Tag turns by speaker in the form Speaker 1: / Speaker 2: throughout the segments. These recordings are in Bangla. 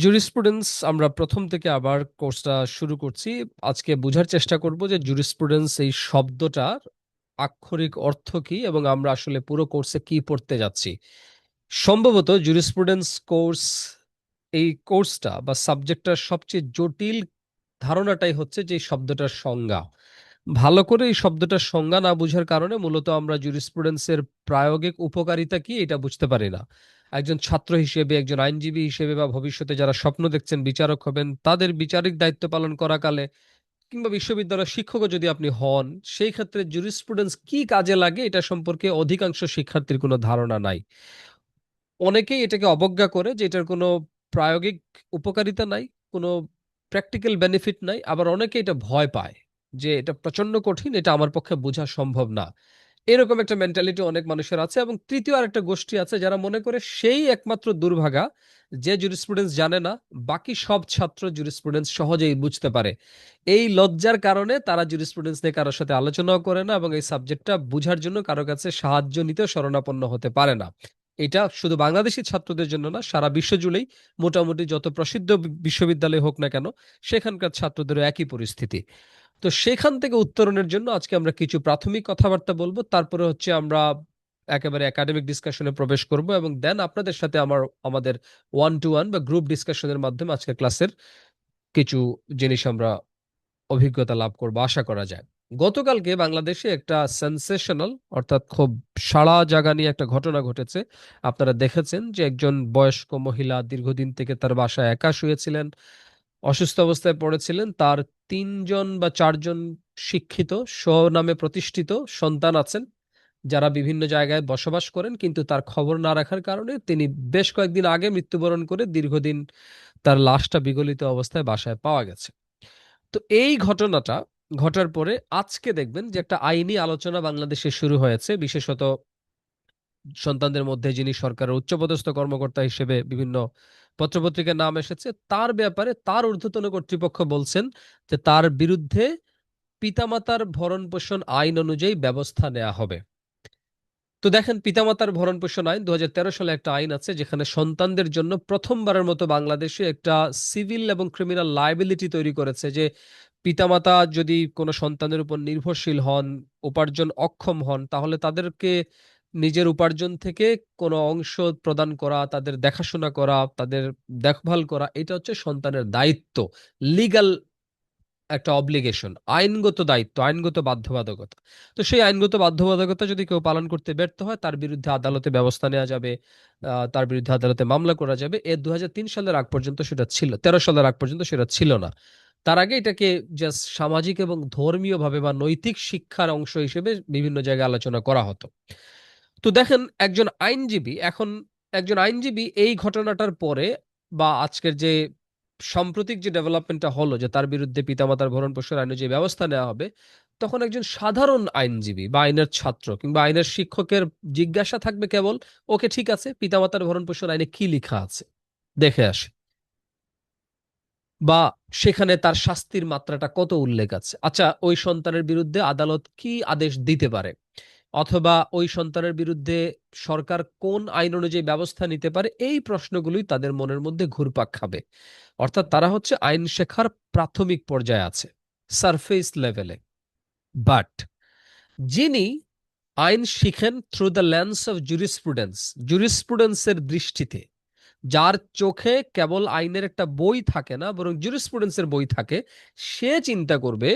Speaker 1: জুরিসপ্রুডেন্স আমরা প্রথম থেকে আবার কোর্সটা শুরু করছি। আজকে বোঝার চেষ্টা করব যে জুরিসপ্রুডেন্স এই শব্দটার আক্ষরিক অর্থ কি এবং আমরা আসলে পুরো কোর্সে কি পড়তে যাচ্ছি। সম্ভবত জুরিসপ্রুডেন্স কোর্স, এই কোর্সটা বা সাবজেক্টটার সবচেয়ে জটিল ধারণাটাই হচ্ছে যে এই শব্দটার সংজ্ঞা। ভালো করে এই শব্দটার সংজ্ঞা না বোঝার কারণে মূলত আমরা জুরিসপ্রুডেন্সের প্রায়োগিক উপকারিতা কি এটা বুঝতে পারি না। একজন ছাত্র হিসেবে, একজন আইনজীবী হিসেবে বা ভবিষ্যতে যারা স্বপ্ন দেখছেন বিচারক হবেন, তাদের বিচারিক দায়িত্ব পালন করাকালে কিংবা বিশ্ববিদ্যালয়ের শিক্ষকও যদি আপনি হন, সেই ক্ষেত্রে জুরিসপ্রুডেন্স কি কাজে লাগে এটা সম্পর্কে অধিকাংশ শিক্ষার্থীর কোনো ধারণা নাই। অনেকেই এটাকে অবজ্ঞা করে যে এটার কোনো প্রায়োগিক উপকারিতা নাই, কোনো প্র্যাকটিক্যাল বেনিফিট নাই। আবার অনেকে এটা ভয় পায় যে এটা প্রচন্ড কঠিন, এটা আমার পক্ষে বোঝা সম্ভব না। এরকম একটা মেন্টালিটি অনেক মানুষের আছে। এবং তৃতীয় আরেকটা গোষ্ঠী আছে যারা মনে করে সেই একমাত্র দুর্ভাগা যে জুরিসপ্রুডেন্স জানে না, বাকি সব ছাত্র জুরিসপ্রুডেন্স সহজেই বুঝতে পারে। এই লজ্জার কারণে তারা জুরিসপ্রুডেন্স নিয়ে কারোর সাথে আলোচনাও করে না এবং এই সাবজেক্টটা বুঝার জন্য কারো কাছে সাহায্য নিতেও শরণাপন্ন হতে পারে না। এটা শুধু বাংলাদেশি ছাত্রদের জন্য না, সারা বিশ্ব জুড়েই মোটামুটি যত প্রসিদ্ধ বিশ্ববিদ্যালয় হোক না কেন, সেখানকার ছাত্রদেরও একই পরিস্থিতি। তো সেখান থেকে উত্তরণের জন্য আজকে আমরা কিছু প্রাথমিক কথাবার্তা বলবো, তারপরে হচ্ছে আমরা একেবারে একাডেমিক ডিসকাশনে প্রবেশ করব এবং দেন আপনাদের সাথে আমাদের ওয়ান টু ওয়ান বা গ্রুপ ডিসকাশনের মাধ্যমে আজকের ক্লাসের কিছু জিনিস আমরা অভিজ্ঞতা লাভ করবো আশা করা যায়। গতকালকে বাংলাদেশে একটা সেন্সেশনাল, অর্থাৎ খুব সাড়া জাগানিয়া একটা ঘটনা ঘটেছে। আপনারা দেখেছেন যে একজন বয়স্ক মহিলা দীর্ঘদিন থেকে তার বাসায় একা শুয়েছিলেন, অসুস্থ অবস্থায় পড়েছিলেন। তার তিনজন বা চারজন শিক্ষিত স্বনামে প্রতিষ্ঠিত সন্তান আছেন যারা বিভিন্ন জায়গায় বসবাস করেন, কিন্তু তার খবর না রাখার কারণে তিনি বেশ কয়েকদিন আগে মৃত্যুবরণ করে দীর্ঘদিন তার লাশটা বিগলিত অবস্থায় বাসায় পাওয়া গেছে। তো এই ঘটনাটা ঘটার পরে আজকে দেখবেন যে একটা আইনি আলোচনা বাংলাদেশে শুরু হয়েছে, বিশেষত সন্তানদের মধ্যে যিনি সরকারের উচ্চপদস্থ কর্মকর্তা হিসেবে বিভিন্ন পত্রপত্রিকার নাম এসেছে, তার ব্যাপারে তার ঊর্ধ্বতন কর্তৃপক্ষ বলছেন যে তার বিরুদ্ধে পিতামাতার ভরণ পোষণ আইন অনুযায়ী ব্যবস্থা নেওয়া হবে। তো দেখেন, পিতামাতার ভরণ পোষণ আইন 2013 সালে একটা আইন আছে যেখানে সন্তানদের জন্য প্রথমবারের মতো বাংলাদেশে একটা সিভিল এবং ক্রিমিনাল লায়াবিলিটি তৈরি করেছে যে পিতামাতা যদি কোনো সন্তানের উপর নির্ভরশীল হন, উপার্জন অক্ষম হন, তাহলে তাদেরকে নিজের উপার্জন থেকে কোনো অংশ প্রদান করা, তাদের দেখাশোনা করা, তাদের দেখভাল করা, এটা হচ্ছে সন্তানের দায়িত্ব। লিগ্যাল একটা অব্লিগেশন, আইনগত দায়িত্ব, আইনগত বাধ্যবাধকতা। তো সেই আইনগত বাধ্যবাধকতা যদি কেউ পালন করতে ব্যর্থ হয়, তার বিরুদ্ধে আদালতে ব্যবস্থা নেওয়া যাবে, তার বিরুদ্ধে আদালতে মামলা করা যাবে। 2003 সালের আগ পর্যন্ত সেটা ছিল, 13 সালের আগ পর্যন্ত সেটা ছিল না। তার আগে এটাকে জাস্ট সামাজিক এবং ধর্মীয় ভাবে বা নৈতিক শিক্ষার অংশ হিসেবে বিভিন্ন জায়গায় আলোচনা করা হতো। তো দেখেন, একজন আইনজীবী এই ঘটনাটার পরে বা আজকের যে সাম্প্রতিক যে ডেভেলপমেন্টটা হলো যে তার বিরুদ্ধে পিতামাতার ভরণ পোষণ আইনে যে ব্যবস্থা নেওয়া হবে, তখন একজন সাধারণ আইনজীবী বা আইনের ছাত্র কিংবা আইনের শিক্ষকের জিজ্ঞাসা থাকবে কেবল, ওকে ঠিক আছে, পিতামাতার ভরণ পোষণ আইনে কি লেখা আছে দেখে আসে, বা সেখানে তার শাস্তির মাত্রাটা কত উল্লেখ আছে, আচ্ছা ওই সন্তানের বিরুদ্ধে আদালত কি আদেশ দিতে পারে, অথবা ওই সন্তানের বিরুদ্ধে সরকার কোন আইন অনুযায়ী ব্যবস্থা নিতে পারে। এই প্রশ্নগুলোই তাদের মনের মধ্যে ঘুরপাক খাবে। অর্থাৎ তারা হচ্ছে আইন শেখার প্রাথমিক পর্যায়ে আছে, সারফেস লেভেলে। বাট যিনি আইন শিখেন through the lens of jurisprudence, জুরিসপ্রুডেন্সের দৃষ্টিতে, যার চোখে কেবল আইনের একটা বই থাকে না বরং জুরিসপ্রুডেন্সের বই থাকে, সে চিন্তা করবে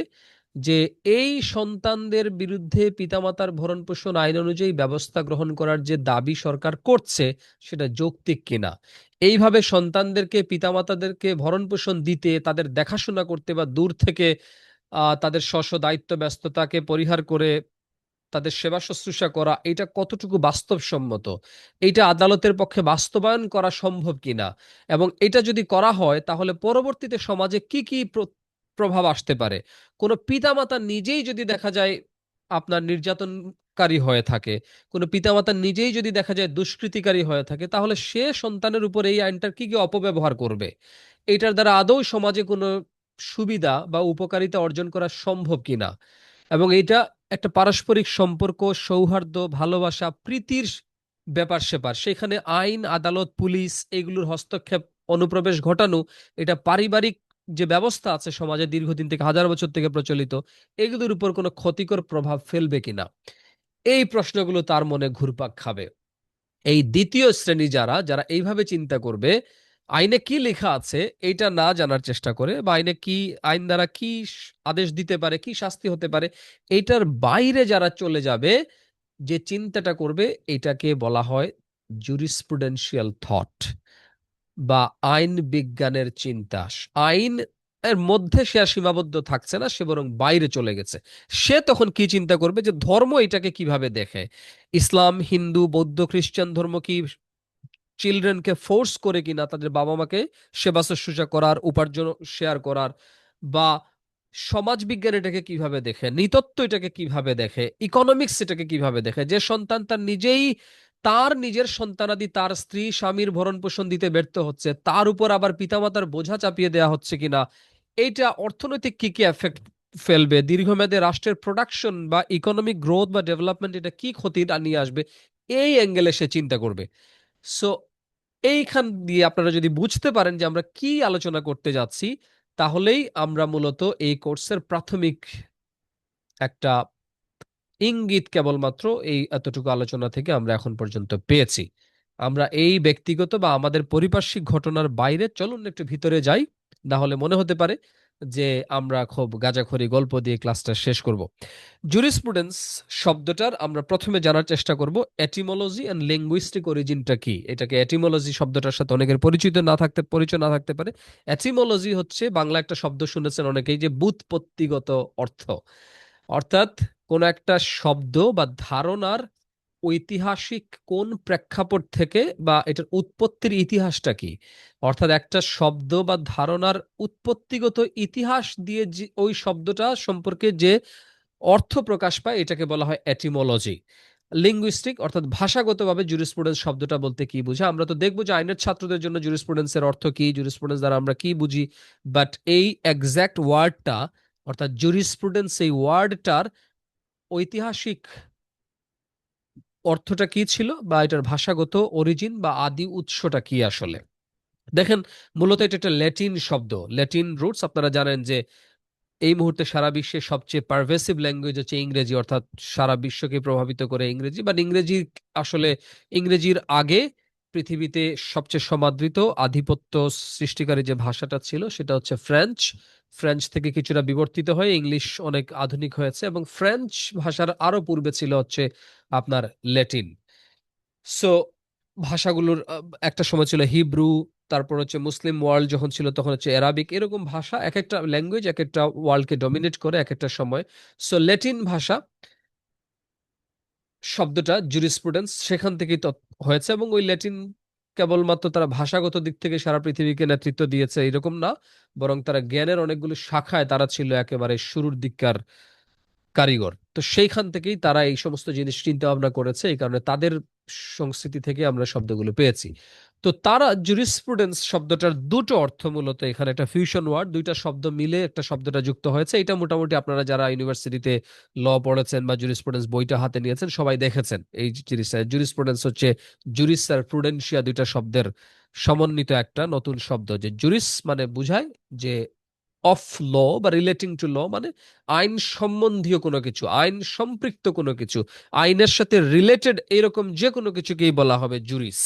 Speaker 1: যে এই সন্তানদের বিরুদ্ধে পিতামাতার ভরণ পোষণ আইন অনুযায়ী ব্যবস্থা গ্রহণ করার যে দাবি সরকার করছে সেটা যৌক্তিক কিনা। এইভাবে সন্তানদেরকে, পিতামাতাদেরকে ভরণ পোষণ দিতে, তাদের দেখাশোনা করতে বা দূর থেকে তাদের স্ব দায়িত্ব ব্যস্ততাকে পরিহার করে তাদের সেবা শুশ্রূষা করা, এটা কতটুকু বাস্তবসম্মত, এটা আদালতের পক্ষে বাস্তবায়ন করা সম্ভব কিনা, এবং এটা যদি করা হয় তাহলে পরবর্তীতে সমাজে কি কি প্রভাব আসতে পারে। কোনো পিতামাতা নিজেই যদি দেখা যায় আপনার নির্যাতনকারী হয়ে থাকে, কোনো পিতামাতা নিজেই যদি দেখা যায় দুষ্কৃতিকারী হয়ে থাকে, তাহলে সে সন্তানের উপর এই আইনটার কি কি অপব্যবহার করবে, এটার দ্বারা আদৌ সমাজে কোনো সুবিধা বা উপকারিতা অর্জন করা সম্ভব কিনা। এবং এটা একটা পারস্পরিক সম্পর্ক, সৌহার্দ্য, ভালোবাসা, প্রীতির ব্যাপার স্যাপার, সেখানে আইন, আদালত, পুলিশ এগুলোর হস্তক্ষেপ অনুপ্রবেশ ঘটানো, এটা পারিবারিক যে ব্যবস্থা আছে সমাজে দীর্ঘদিন থেকে, হাজার বছর থেকে প্রচলিত, এগুলোর উপর কোনো ক্ষতিকর প্রভাব ফেলবে কিনা, এই প্রশ্নগুলো তার মনে ঘুরপাক খাবে। এই দ্বিতীয় শ্রেণী যারা যারা এইভাবে চিন্তা করবে, আইনে কি লেখা আছে এইটা না জানার চেষ্টা করে, বা আইনে কি, আইন দ্বারা কি আদেশ দিতে পারে, কি শাস্তি হতে পারে, এইটার বাইরে যারা চলে যাবে, যে চিন্তাটা করবে, এটাকে বলা হয় জুরিসপ্রুডেন্সিয়াল থট, বা আইন বিজ্ঞানের চিন্তা। আইন এর মধ্যে সে আর সীমাবদ্ধ থাকছে না, সে বরং বাইরে চলে গেছে। সে তখন কি চিন্তা করবে, যে ধর্ম এটাকে কিভাবে দেখে। ইসলাম, হিন্দু, বৌদ্ধ, খ্রিস্টান ধর্ম কি চিলড্রেনকে ফোর্স করে কিনা তাদের বাবা মাকে সেবা শুশ্রূষা করার, উপার্জন শেয়ার করার, বা সমাজ বিজ্ঞান এটাকে কিভাবে দেখে, নৃতত্ব এটাকে কিভাবে দেখে, ইকোনমিক্স এটাকে কিভাবে দেখে, যে সন্তান তার নিজেই, তার নিজের সন্তানাদি তার স্ত্রী স্বামীর ভরণ পোষণ দিতে ব্যর্থ হচ্ছে, তার উপর আবার পিতামাতার বোঝা চাপিয়ে দেওয়া হচ্ছে কিনা, এইটা অর্থনৈতিক কি কি এফেক্ট ফেলবে, দীর্ঘমেয়াদে রাষ্ট্রের প্রোডাকশন বা ইকোনমিক গ্রোথ বা ডেভেলপমেন্ট এটা কি ক্ষতি নিয়ে আসবে, এই অ্যাঙ্গেলে সে চিন্তা করবে। সো এইখান দিয়ে আপনারা যদি বুঝতে পারেন যে আমরা কি আলোচনা করতে যাচ্ছি, তাহলেই আমরা মূলত এই কোর্সের প্রাথমিক একটা ইঙ্গিত কেবলমাত্র এই এতটুকু আলোচনা থেকে আমরা এখন পর্যন্ত পেয়েছি। আমরা এই ব্যক্তিগত বা আমাদের পারিপার্শ্বিক ঘটনার বাইরে চলুন একটু ভিতরে যাই, না হলে মনে হতে পারে যে আমরা খুব গাঁজাখড়ি গল্প দিয়ে ক্লাসটা শেষ করব। জুরিসপ্রুডেন্স শব্দটার আমরা প্রথমে জানার চেষ্টা করব এটিমোলজি এন্ড লিঙ্গুইস্টিক অরিজিনটা কি। এটাকে এটিমোলজি শব্দটার সাথে অনেকের পরিচয় না থাকতে পারে। এটিমোলজি হচ্ছে বাংলা একটা শব্দ শুনেছেন অনেকেই, যে ব্যুৎপত্তিগত অর্থ, অর্থাৎ কোন একটা শব্দ বা ধারণার ঐতিহাসিক কোন প্রেক্ষাপট থেকে, বা এটার উৎপত্তির ইতিহাসটা কি, অর্থাৎ একটা শব্দ বা ধারণার উৎপত্তিগত ইতিহাস দিয়ে যে ওই শব্দটা সম্পর্কে যে অর্থ প্রকাশ পায়, এটাকে বলা হয় এটিমোলজি। লিঙ্গুইস্টিক অর্থাৎ ভাষাগতভাবে জুরিসপ্রুডেন্স শব্দটা বলতে কি বোঝায়, আমরা তো দেখবো যে আইনের ছাত্রদের জন্য জুরিসপ্রুডেন্সের অর্থ কি, জুরিসপ্রুডেন্স দ্বারা আমরা কি বুঝি, বাট এই এক্সাক্ট ওয়ার্ডটা, অর্থাৎ জুরিসপ্রুডেন্স, এই ওয়ার্ডটার ঐতিহাসিক অর্থটা কি ছিল, বা এটার ভাষাগত অরিজিন বা আদি উৎসটা কি আসলে। দেখেন, মূলত এটা একটা ল্যাটিন শব্দ, ল্যাটিন রুটস। আপনারা জানেন যে এই মুহূর্তে সারা বিশ্বে সবচেয়ে পারভেসিভ ল্যাঙ্গুয়েজ হচ্ছে ইংরেজি, অর্থাৎ সারা বিশ্বকে প্রভাবিত করে ইংরেজি। বাট ইংরেজি আসলে, ইংরেজির আগে পৃথিবীতে সবচেয়ে সমাদৃত আধিপত্য সৃষ্টিকারী যে ভাষাটা ছিল সেটা হচ্ছে ফ্রেঞ্চ। ফ্রেঞ্চ থেকে কিছুটা বিবর্তিত হয়ে ইংলিশ অনেক আধুনিক হয়েছে, এবং ফ্রেঞ্চ ভাষার আরো পূর্বে ছিল হচ্ছে আপনার ল্যাটিন। সো ভাষাগুলোর একটা সময় ছিল হিব্রু, তারপর হচ্ছে মুসলিম ওয়ার্ল্ড যখন ছিল তখন হচ্ছে অ্যারাবিক, এরকম ভাষা এক একটা ল্যাঙ্গুয়েজ এক একটা ওয়ার্ল্ডকে ডমিনেট করে এক একটা সময়। সো ল্যাটিন ভাষা শব্দটা জুরিসপ্রুডেন্স সেখান থেকেই হয়েছে, এবং ওই ল্যাটিন কেবলমাত্র তারা ভাষাগত দিক থেকে সারা পৃথিবীকে নেতৃত্ব দিয়েছে এরকম না, বরং তারা জ্ঞানের অনেকগুলো শাখায় তারা ছিল একেবারে শুরুর দিককার কারিগর। তো সেইখান থেকেই তারা এই সমস্ত জিনিস চিন্তা ভাবনা করেছে, এই কারণে তাদের সংস্কৃতি থেকে আমরা শব্দগুলো পেয়েছি। তো তারা জুরিসপ্রুডেন্স শব্দটার দুটো অর্থ, মূলত এখানে একটা ফিউশন ওয়ার্ড, দুইটা শব্দ মিলে একটা শব্দটা যুক্ত হয়েছে। এটা মোটামুটি আপনারা যারা ইউনিভার্সিটিতে ল পড়েছেন বা জুরিসপ্রুডেন্স বইটা হাতে নিয়েছেন সবাই দেখেছেন এই জিনিসটা। জুরিসপ্রুডেন্স হচ্ছে জুরিস আর প্রুডেন্সিয়া, দুইটা শব্দের সমন্বিত একটা নতুন শব্দ। যে জুরিস মানে বুঝায় যে অফ ল বা রিলেটিং টু ল, মানে আইন সম্বন্ধীয় কোনো কিছু, আইন সম্পৃক্ত কোনো কিছু, আইনের সাথে রিলেটেড এরকম যে কোনো কিছুকেই বলা হবে জুরিস,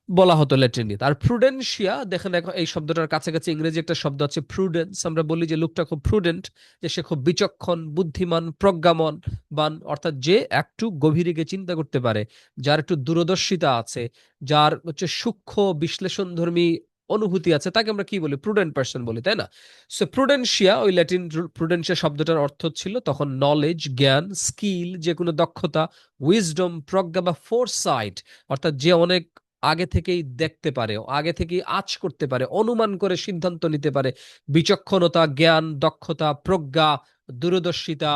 Speaker 1: বলা হতো ল্যাটিনিতে। আর প্রুডেন্সিয়া, দেখেন এখন এই শব্দটার কাছাকাছি ইংরেজি একটা শব্দ আছে প্রুডেন্স। আমরা বলি যে লোকটা খুব প্রুডেন্ট, যে সে খুব বিচক্ষণ, বুদ্ধিমান, প্রজ্ঞামন বান, অর্থাৎ যে একটু গভীরে গিয়ে চিন্তা করতে পারে, যার একটু দূরদর্শিতা আছে, যার হচ্ছে সূক্ষ্ম বিশ্লেষণধর্মী অনুভূতি আছে, তাকে আমরা কি বলি, প্রুডেন্ট পার্সন বলি, তাই না? সো প্রুডেন্সিয়া, ওই ল্যাটিন প্রুডেন্সিয়া শব্দটার অর্থ ছিল তখন নলেজ, জ্ঞান, স্কিল, যে কোনো দক্ষতা, উইজডম, প্রজ্ঞা বা ফোরসাইট, অর্থাৎ যে অনেক আগে থেকেই দেখতে পারে, আগে থেকেই আঁচ করতে পারে, অনুমান করে সিদ্ধান্ত নিতে পারে, বিচক্ষণতা, জ্ঞান, দক্ষতা, প্রজ্ঞা, দূরদর্শিতা,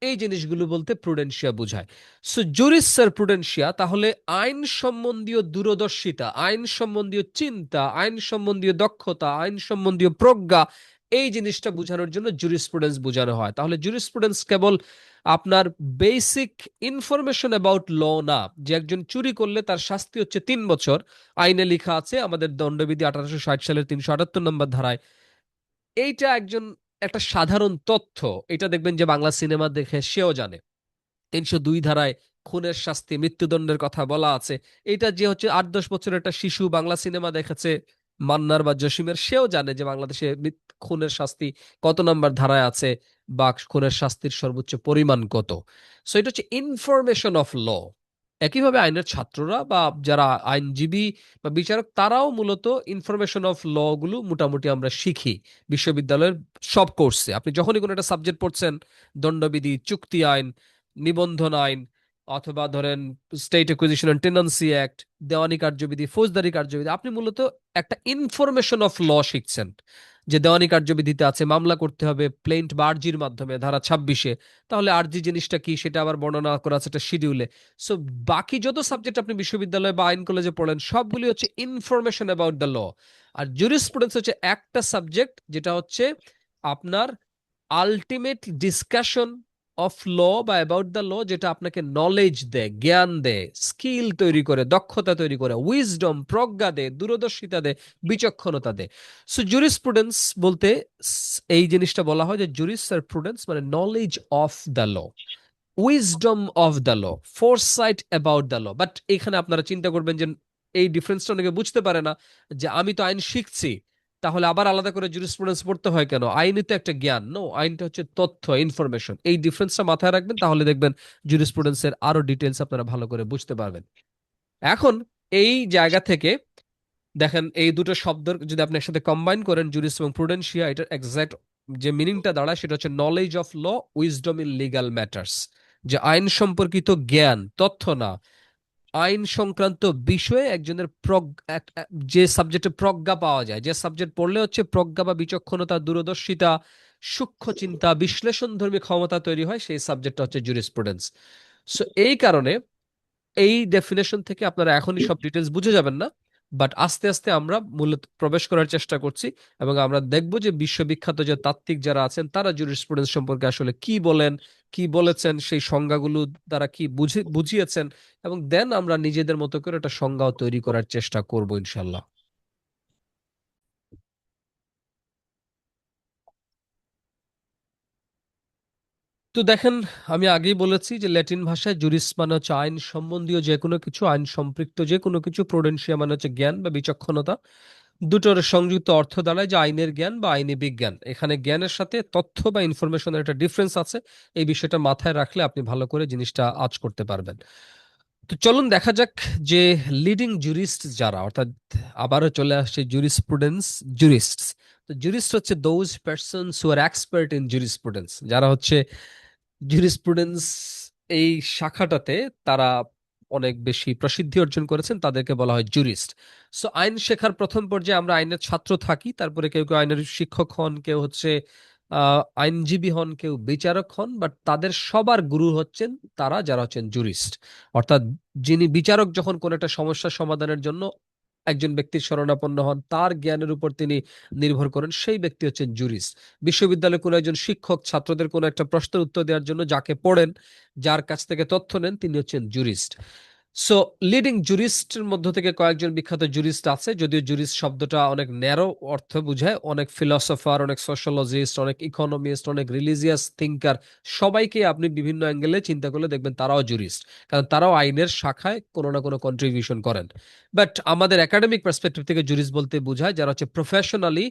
Speaker 1: এই জিনিসগুলো বলতে প্রুডেন্সিয়া বোঝায়। সো জুরিস আর প্রুডেন্সিয়া তাহলে আইন সম্বন্ধীয় দূরদর্শিতা, আইন সম্বন্ধীয় চিন্তা, আইন সম্বন্ধীয় দক্ষতা, আইন সম্বন্ধীয় প্রজ্ঞা, এই জিনিসটা বোঝানোর জন্য জুরিসপ্রুডেন্স বোঝানো হয়। তাহলে জুরিসপ্রুডেন্স কেবল আপনার বেসিক ইনফরমেশন অ্যাবাউট ল না, যে একজন চুরি করলে তার শাস্তি হচ্ছে 3 বছর, আইনে লেখা আছে আমাদের দণ্ডবিধি 1860 সালের 378 নম্বর ধারায়। এইটা একজন একটা সাধারণ তথ্য। এটা দেখবেন যে বাংলা সিনেমা দেখে সেও জানে। 302 ধারায় খুনের শাস্তি, মৃত্যুদণ্ডের কথা বলা আছে। এটা যে হচ্ছে 8-10 বছরের একটা শিশু বাংলা সিনেমা দেখেছে মান্নার বা জসিমের, সেও জানে যে বাংলাদেশে খুনের শাস্তি কত নাম্বার ধারায় আছে বা খুনের শাস্তির সর্বোচ্চ পরিমাণ কত। সো এটা হচ্ছে ইনফরমেশন অফ ল। একইভাবে আইনের ছাত্ররা বা যারা আইনজীবী বা বিচারক, তারাও মূলত ইনফরমেশন অফ ল গুলো মোটামুটি আমরা শিখি বিশ্ববিদ্যালয়ের সব কোর্সে। আপনি যখনই কোনো একটা সাবজেক্ট পড়ছেন, দণ্ডবিধি, চুক্তি আইন, নিবন্ধন আইন, অথবা ধরেন state acquisition and tenancy act, দেওয়ানি কার্যবিধি, ফৌজদারি কার্যবিধি, আপনি মূলত একটা ইনফরমেশন অফ ল শিখছেন। যে দেওয়ানি কার্যবিধিতে আছে মামলা করতে হবে প্লেন্ট বা আর্জির মাধ্যমে ধারা 26-এ, তাহলে আর্জি জিনিসটা কি সেটা আবার বর্ণনা করা আছে একটা শিডিউলে। সো বাকি যত সাবজেক্ট আপনি বিশ্ববিদ্যালয়ে বা আইন কলেজে পড়েন সবগুলি হচ্ছে ইনফরমেশন অ্যাবাউট দ্য ল। আর জুরিসপ্রুডেন্স হচ্ছে একটা সাবজেক্ট যেটা হচ্ছে আপনার আলটিমেট ডিসকাশন অফ ল বা অ্যাবাউট দ্য ল, যেটা আপনাকে নলেজ দেয়, জ্ঞান দেয়, স্কিল তৈরি করে, দক্ষতা তৈরি করে, উইজডম, প্রজ্ঞা দেয়, দূরদর্শিতা দেয়, বিচক্ষণতা দেয়। সো জুরিসপ্রুডেন্স বলতে এই জিনিসটা বলা হয় যে জুরিস আর প্রুডেন্স মানে knowledge of the law, wisdom of the law, foresight about the law. But এখানে আপনারা চিন্তা করবেন যে এই ডিফারেন্সটা অনেকে বুঝতে পারে না, যে আমি তো আইন শিখছি, তাহলে আবার আলাদা করে জুরিসপ্রুডেন্স পড়তে হয় কেন? আইনই তো একটা জ্ঞান। নো, আইনটা হচ্ছে তথ্য, ইনফরমেশন। এই ডিফারেন্সটা মাথায় রাখবেন, তাহলে দেখবেন জুরিসপ্রুডেন্সের আরো ডিটেলস আপনারা ভালো করে বুঝতে পারবেন। এখন এই জায়গা থেকে দেখেন, এই দুটো শব্দ যদি আপনি একসাথে কম্বাইন করেন, জুরিস এবং প্রুডেন্সিয়া, এটার এক্সাক্ট যে মিনিংটা দাঁড়ায় সেটা হচ্ছে knowledge of law, wisdom in legal matters. যে আইন সম্পর্কিত জ্ঞান, তথ্য না, আইন সংক্রান্ত বিষয়ে একজনের যে সাবজেক্টে প্রজ্ঞা পাওয়া যায়, যে সাবজেক্ট পড়লে হচ্ছে প্রজ্ঞা বা বিচক্ষণতা, দূরদর্শিতা, সূক্ষ্ম চিন্তা, বিশ্লেষণধর্মী ক্ষমতা তৈরি হয়, সেই সাবজেক্টটা হচ্ছে জুরিসপ্রুডেন্স। সো এই কারণে এই ডেফিনেশন থেকে আপনারা এখনই সব ডিটেলস বুঝে যাবেন না, বাট আস্তে আস্তে আমরা মূলত প্রবেশ করার চেষ্টা করছি, এবং আমরা দেখব যে বিশ্ববিখ্যাত যে তাত্ত্বিক যারা আছেন তারা জুরিসপ্রুডেন্স সম্পর্কে আসলে কি বলেন, কি বলেছেন, সেই সংজ্ঞাগুলো তারা কি বুঝিয়েছেন, এবং দেন আমরা নিজেদের মতো করে একটা সংজ্ঞাও তৈরি করার চেষ্টা করব ইনশাল্লাহ। তো দেখেন, আমি আগেই বলেছি যে ল্যাটিন ভাষায় জুরিস মানে হচ্ছে আইন সম্বন্ধীয় যে কোনো কিছু, আইন সম্পৃক্ত যে কোনো কিছু, প্রুডেন্সিয়া মানে হচ্ছে জ্ঞান বা বিচক্ষণতা। দুটোর সংযুক্ত অর্থ দাঁড়ায় যে আইনের জ্ঞান বা আইনি বিজ্ঞান। এখানে জ্ঞানের সাথে তথ্য বা ইনফরমেশনের একটা ডিফারেন্স আছে। এই বিষয়টা মাথায় রাখলে আপনি ভালো করে জিনিসটা আঁচ করতে পারবেন। তো চলুন দেখা যাক যে লিডিং জুরিস্ট যারা, অর্থাৎ আবারও চলে আসছে জুরিসপ্রুডেন্স, জুরিস্ট। তো জুরিস্ট হচ্ছে those persons who are expert in jurisprudence, যারা হচ্ছে জুরিসপ্রুডেন্স এই শাখাটাতে তারা অনেক বেশি প্রসিদ্ধি অর্জন করেছেন, তাদেরকে বলা হয় জুরিস্ট। সো আইন শেখার প্রথম পর্যায়ে আমরা আইনের ছাত্র থাকি, তারপরে কেউ কেউ আইনের শিক্ষক হন, কেউ হচ্ছে আইনজীবী হন, কেউ বিচারক হন, বাট তাদের সবার গুরু হচ্ছেন তারা যারা হচ্ছেন জুরিস্ট। অর্থাৎ যিনি বিচারক যখন কোন একটা সমস্যার সমাধানের জন্য একজন ব্যক্তির শরণাপন্ন হন, তার জ্ঞানের উপর তিনি নির্ভর করেন, সেই ব্যক্তি হচ্ছেন জুরিস্ট। বিশ্ববিদ্যালয়ে কোনো একজন শিক্ষক ছাত্রদের কোনো একটা প্রশ্নের উত্তর দেওয়ার জন্য যাকে পড়েন, যার কাছ থেকে তথ্য নেন, তিনি হচ্ছেন জুরিস্ট। সো লিডিং জুরিস্টের মধ্য থেকে কয়েকজন বিখ্যাত জুরিস্ট আছে, যদিও জুরিস্ট শব্দটা অনেক ন্যারো অর্থ বোঝায়। অনেক ফিলসফার, অনেক সোশ্যোলজিস্ট, অনেক ইকোনমিস্ট, অনেক রিলিজিয়াস থিঙ্কার, সবাইকে আপনি বিভিন্ন অ্যাঙ্গেলে চিন্তা করলে দেখবেন তারাও জুরিস্ট, কারণ তারাও আইনের শাখায় কোনো না কোনো কন্ট্রিবিউশন করেন। বাট আমাদের একাডেমিক পার্সপেক্টিভ থেকে জুরিস্ট বলতে বোঝায় যারা হচ্ছে প্রফেশনালি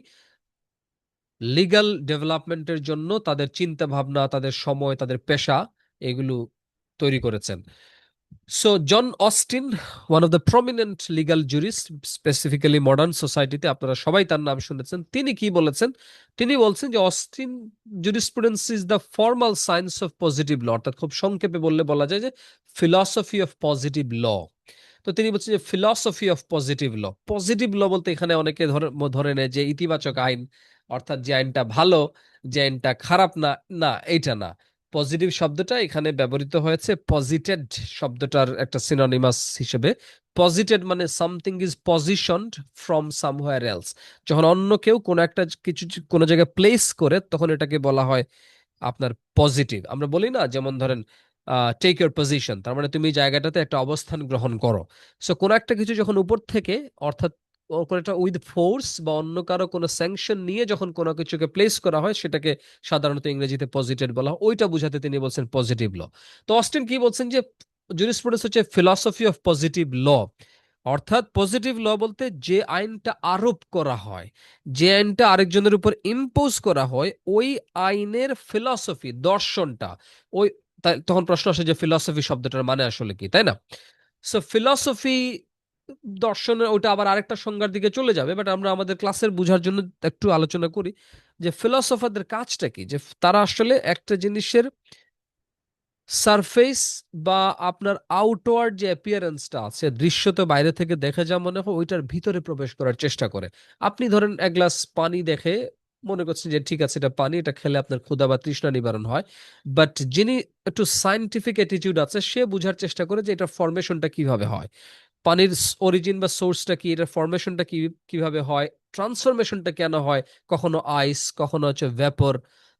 Speaker 1: লিগ্যাল ডেভেলপমেন্টের জন্য তাদের চিন্তা ভাবনা, তাদের সময়, তাদের পেশা, এগুলো তৈরি করেছেন। So John Austin, one of the prominent legal jurist, specifically modern সোসাইটিতে আপনারা সবাই তার নাম শুনেছেন। তিনি কি বলেছেন? তিনি বলছেন যে Austin jurisprudence is the formal science of positive law, অর্থাৎ খুব সংক্ষেপে বললে বলা যায় যে ফিলসফি অফ পজিটিভ ল। তো তিনি বলছেন যে philosophy of positive law, positive law বলতে এখানে অনেকে ধরে নেয় যে ইতিবাচক আইন, অর্থাৎ যে আইনটা ভালো, যে আইনটা খারাপ না, না এইটা না। পজিটিভ শব্দটা এখানে ব্যবহৃত হয়েছে পজিটেড শব্দটার একটা সিনোনিমাস হিসেবে। পজিটেড মানে something is positioned from somewhere else. যখন অন্য কেউ কোনো একটা কিছু কোনো জায়গায় প্লেস করে তখন এটাকে বলা হয় আপনার পজিটিভ। আমরা বলি না, যেমন ধরেন টেক ইউর পজিশন, তার মানে তুমি জায়গাটাতে একটা অবস্থান গ্রহণ করো। সো কোনো একটা কিছু যখন উপর থেকে, অর্থাৎ কোনো একটা উইথ ফোর্স বা অন্য কারো কোনো স্যাংশন নিয়ে যখন কোনো কিছুকে প্লেস করা হয় সেটাকে সাধারণত ইংরেজিতে পজিটিভ বলা হয়। ওইটা বুঝাতে তিনি বলছেন পজিটিভ ল। তো অস্টিন কি বলছেন যে জুরিসপ্রুডেন্স হচ্ছে ফিলসফি অফ পজিটিভ ল। অর্থাৎ পজিটিভ ল বলতে যে আইনটা আরোপ করা হয়, যে আইনটা আরেকজনের উপর ইম্পোজ করা হয়, ওই আইনের ফিলসফি, দর্শনটা ওই। তখন প্রশ্ন আসে যে ফিলসফি শব্দটার মানে আসলে কি, তাই না? সো ফিলসফি দর্শনের ওটা আবার আরেকটা সংজ্ঞার দিকে চলে যাবে, বাট আমরা আমাদের ক্লাসের বোঝার জন্য একটু আলোচনা করি যে ফিলসফারদের কাজটা কি। যে তারা আসলে একটা জিনিসের সারফেস বা আপনার আউটওয়ার্ড যে অ্যাপিয়ারেন্সটা আছে, দৃশ্যত বাইরে থেকে দেখে যা মনে হয় ওইটার ভিতরে প্রবেশ করার চেষ্টা করে। আপনি ধরেন এক গ্লাস পানি দেখে মনে করছেন যে ঠিক আছে এটা পানি, এটা খেলে আপনার ক্ষুধা বা তৃষ্ণা নিবারণ হয়। বাট যিনি একটু সায়েন্টিফিক অ্যাটিটিউড আছে সে বোঝার চেষ্টা করে যে এটা ফরমেশনটা কিভাবে হয়, পানির অরিজিন বা সোর্সটা কি, এটার ফরমেশনটা কি কিভাবে হয়, ট্রান্সফরমেশনটা কেন হয়, কখনো আইস, কখনো হচ্ছে ভ্যাপর,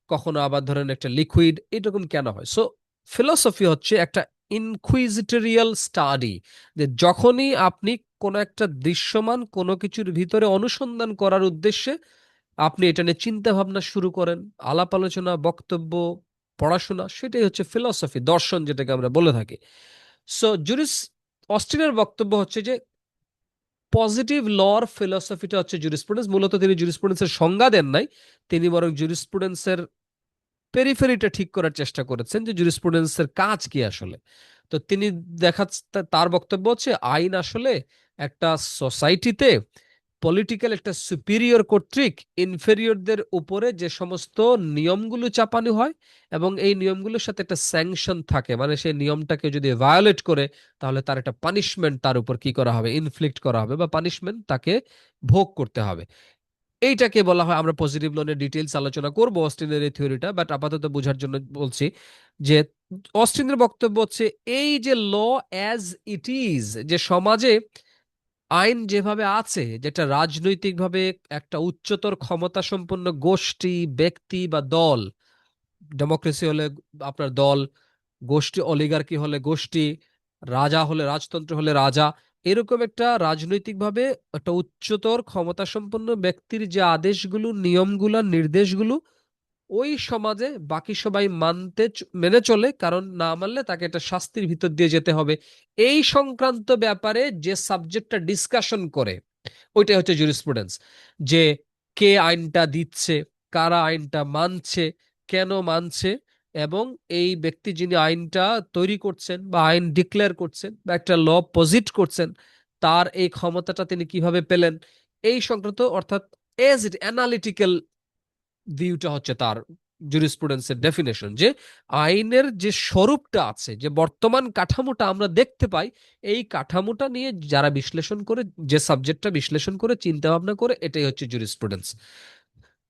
Speaker 1: কখনো আবার ধরেন একটা লিকুইড, এরকম কেন হয়। সো ফিলসফি হচ্ছে একটা ইনকুইজিটোরিয়াল স্টাডি, যে যখনই আপনি কোনো একটা দৃশ্যমান কোনো কিছুর ভিতরে অনুসন্ধান করার উদ্দেশ্যে আপনি এটা নিয়ে চিন্তা ভাবনা শুরু করেন, আলাপ আলোচনা, বক্তব্য, পড়াশোনা, সেটাই হচ্ছে ফিলসফি, দর্শন যেটাকে আমরা বলে থাকি। সো অস্টিনের বক্তব্য হচ্ছে যে পজিটিভ লর ফিলসফিটা হচ্ছে জুরিসপ্রুডেন্স। মূলত তিনি জুরিসপ্রুডেন্সের সংজ্ঞা দেন নাই, তিনি বরং জুরিসপ্রুডেন্সের পেরিফেরিটা ঠিক করার চেষ্টা করেছেন যে জুরিসপ্রুডেন্সের কাজ কি আসলে। তো তিনি তার বক্তব্য হচ্ছে আইন আসলে একটা সোসাইটিতে পলিটিক্যাল একটা সুপিরিয়র কর্তৃক ইনফেরিয়রদের উপরে যে সমস্ত নিয়মগুলো চাপানো হয় এবং এই নিয়মগুলোর সাথে একটা স্যাংশন থাকে, মানে সেই নিয়মটাকে যদি ভায়োলেট করে তাহলে তার একটা পানিশমেন্ট তার উপর কি করা হবে, ইনফ্লিক্ট করা হবে বা পানিশমেন্ট তাকে ভোগ করতে হবে। এইটাকে বলা হয়, আমরা পজিটিভ লোনের ডিটেইলস আলোচনা করব অস্টিনের এই থিওরিটা, বাট আপাতত বোঝার জন্য বলছি যে অস্টিনের বক্তব্য হচ্ছে এই যে ল অ্যাজ ইট ইজ, যে সমাজে আইন যেভাবে আছে, যেটা রাজনৈতিকভাবে একটা উচ্চতর ক্ষমতা সম্পন্ন গোষ্ঠী, ব্যক্তি বা দল, ডেমোক্রেসি হলে আপনার দল, গোষ্ঠী অলিগার্কি হলে গোষ্ঠী, রাজা হলে রাজতন্ত্র হলে রাজা, এরকম একটা রাজনৈতিকভাবে একটা উচ্চতর ক্ষমতা সম্পন্ন ব্যক্তির যে আদেশগুলো, নিয়মগুলো, নির্দেশগুলো ওই সমাজে বাকি সবাই মেনে চলে, কারণ না মানলে তাকে একটা শাস্তির ভিতর দিয়ে যেতে হবে। এই সংক্রান্ত ব্যাপারে যে সাবজেক্টটা ডিসকাশন করে ওইটাই হচ্ছে জুরিসপ্রুডেন্স। যে কে আইনটা দিচ্ছে, কারা আইনটা মানছে, কেন মানছে, এবং এই ব্যক্তি যিনি আইনটা তৈরি করছেন বা আইন ডিক্লেয়ার করছেন বা একটা ল পজিট করছেন, তার এই ক্ষমতাটা তিনি কিভাবে পেলেন, এই সংক্রান্ত, অর্থাৎ এজ ইট অ্যানালিটিক্যাল ভিউটা হচ্ছে তার জুরিসপ্রুডেন্সের ডেফিনেশন। যে আইনের যে স্বরূপটা আছে, যে বর্তমান কাঠামোটা আমরা দেখতে পাই, এই কাঠামোটা নিয়ে যারা বিশ্লেষণ করে, যে সাবজেক্টটা বিশ্লেষণ করে চিন্তা ভাবনা করে, এটাই হচ্ছে জুরিসপ্রুডেন্স।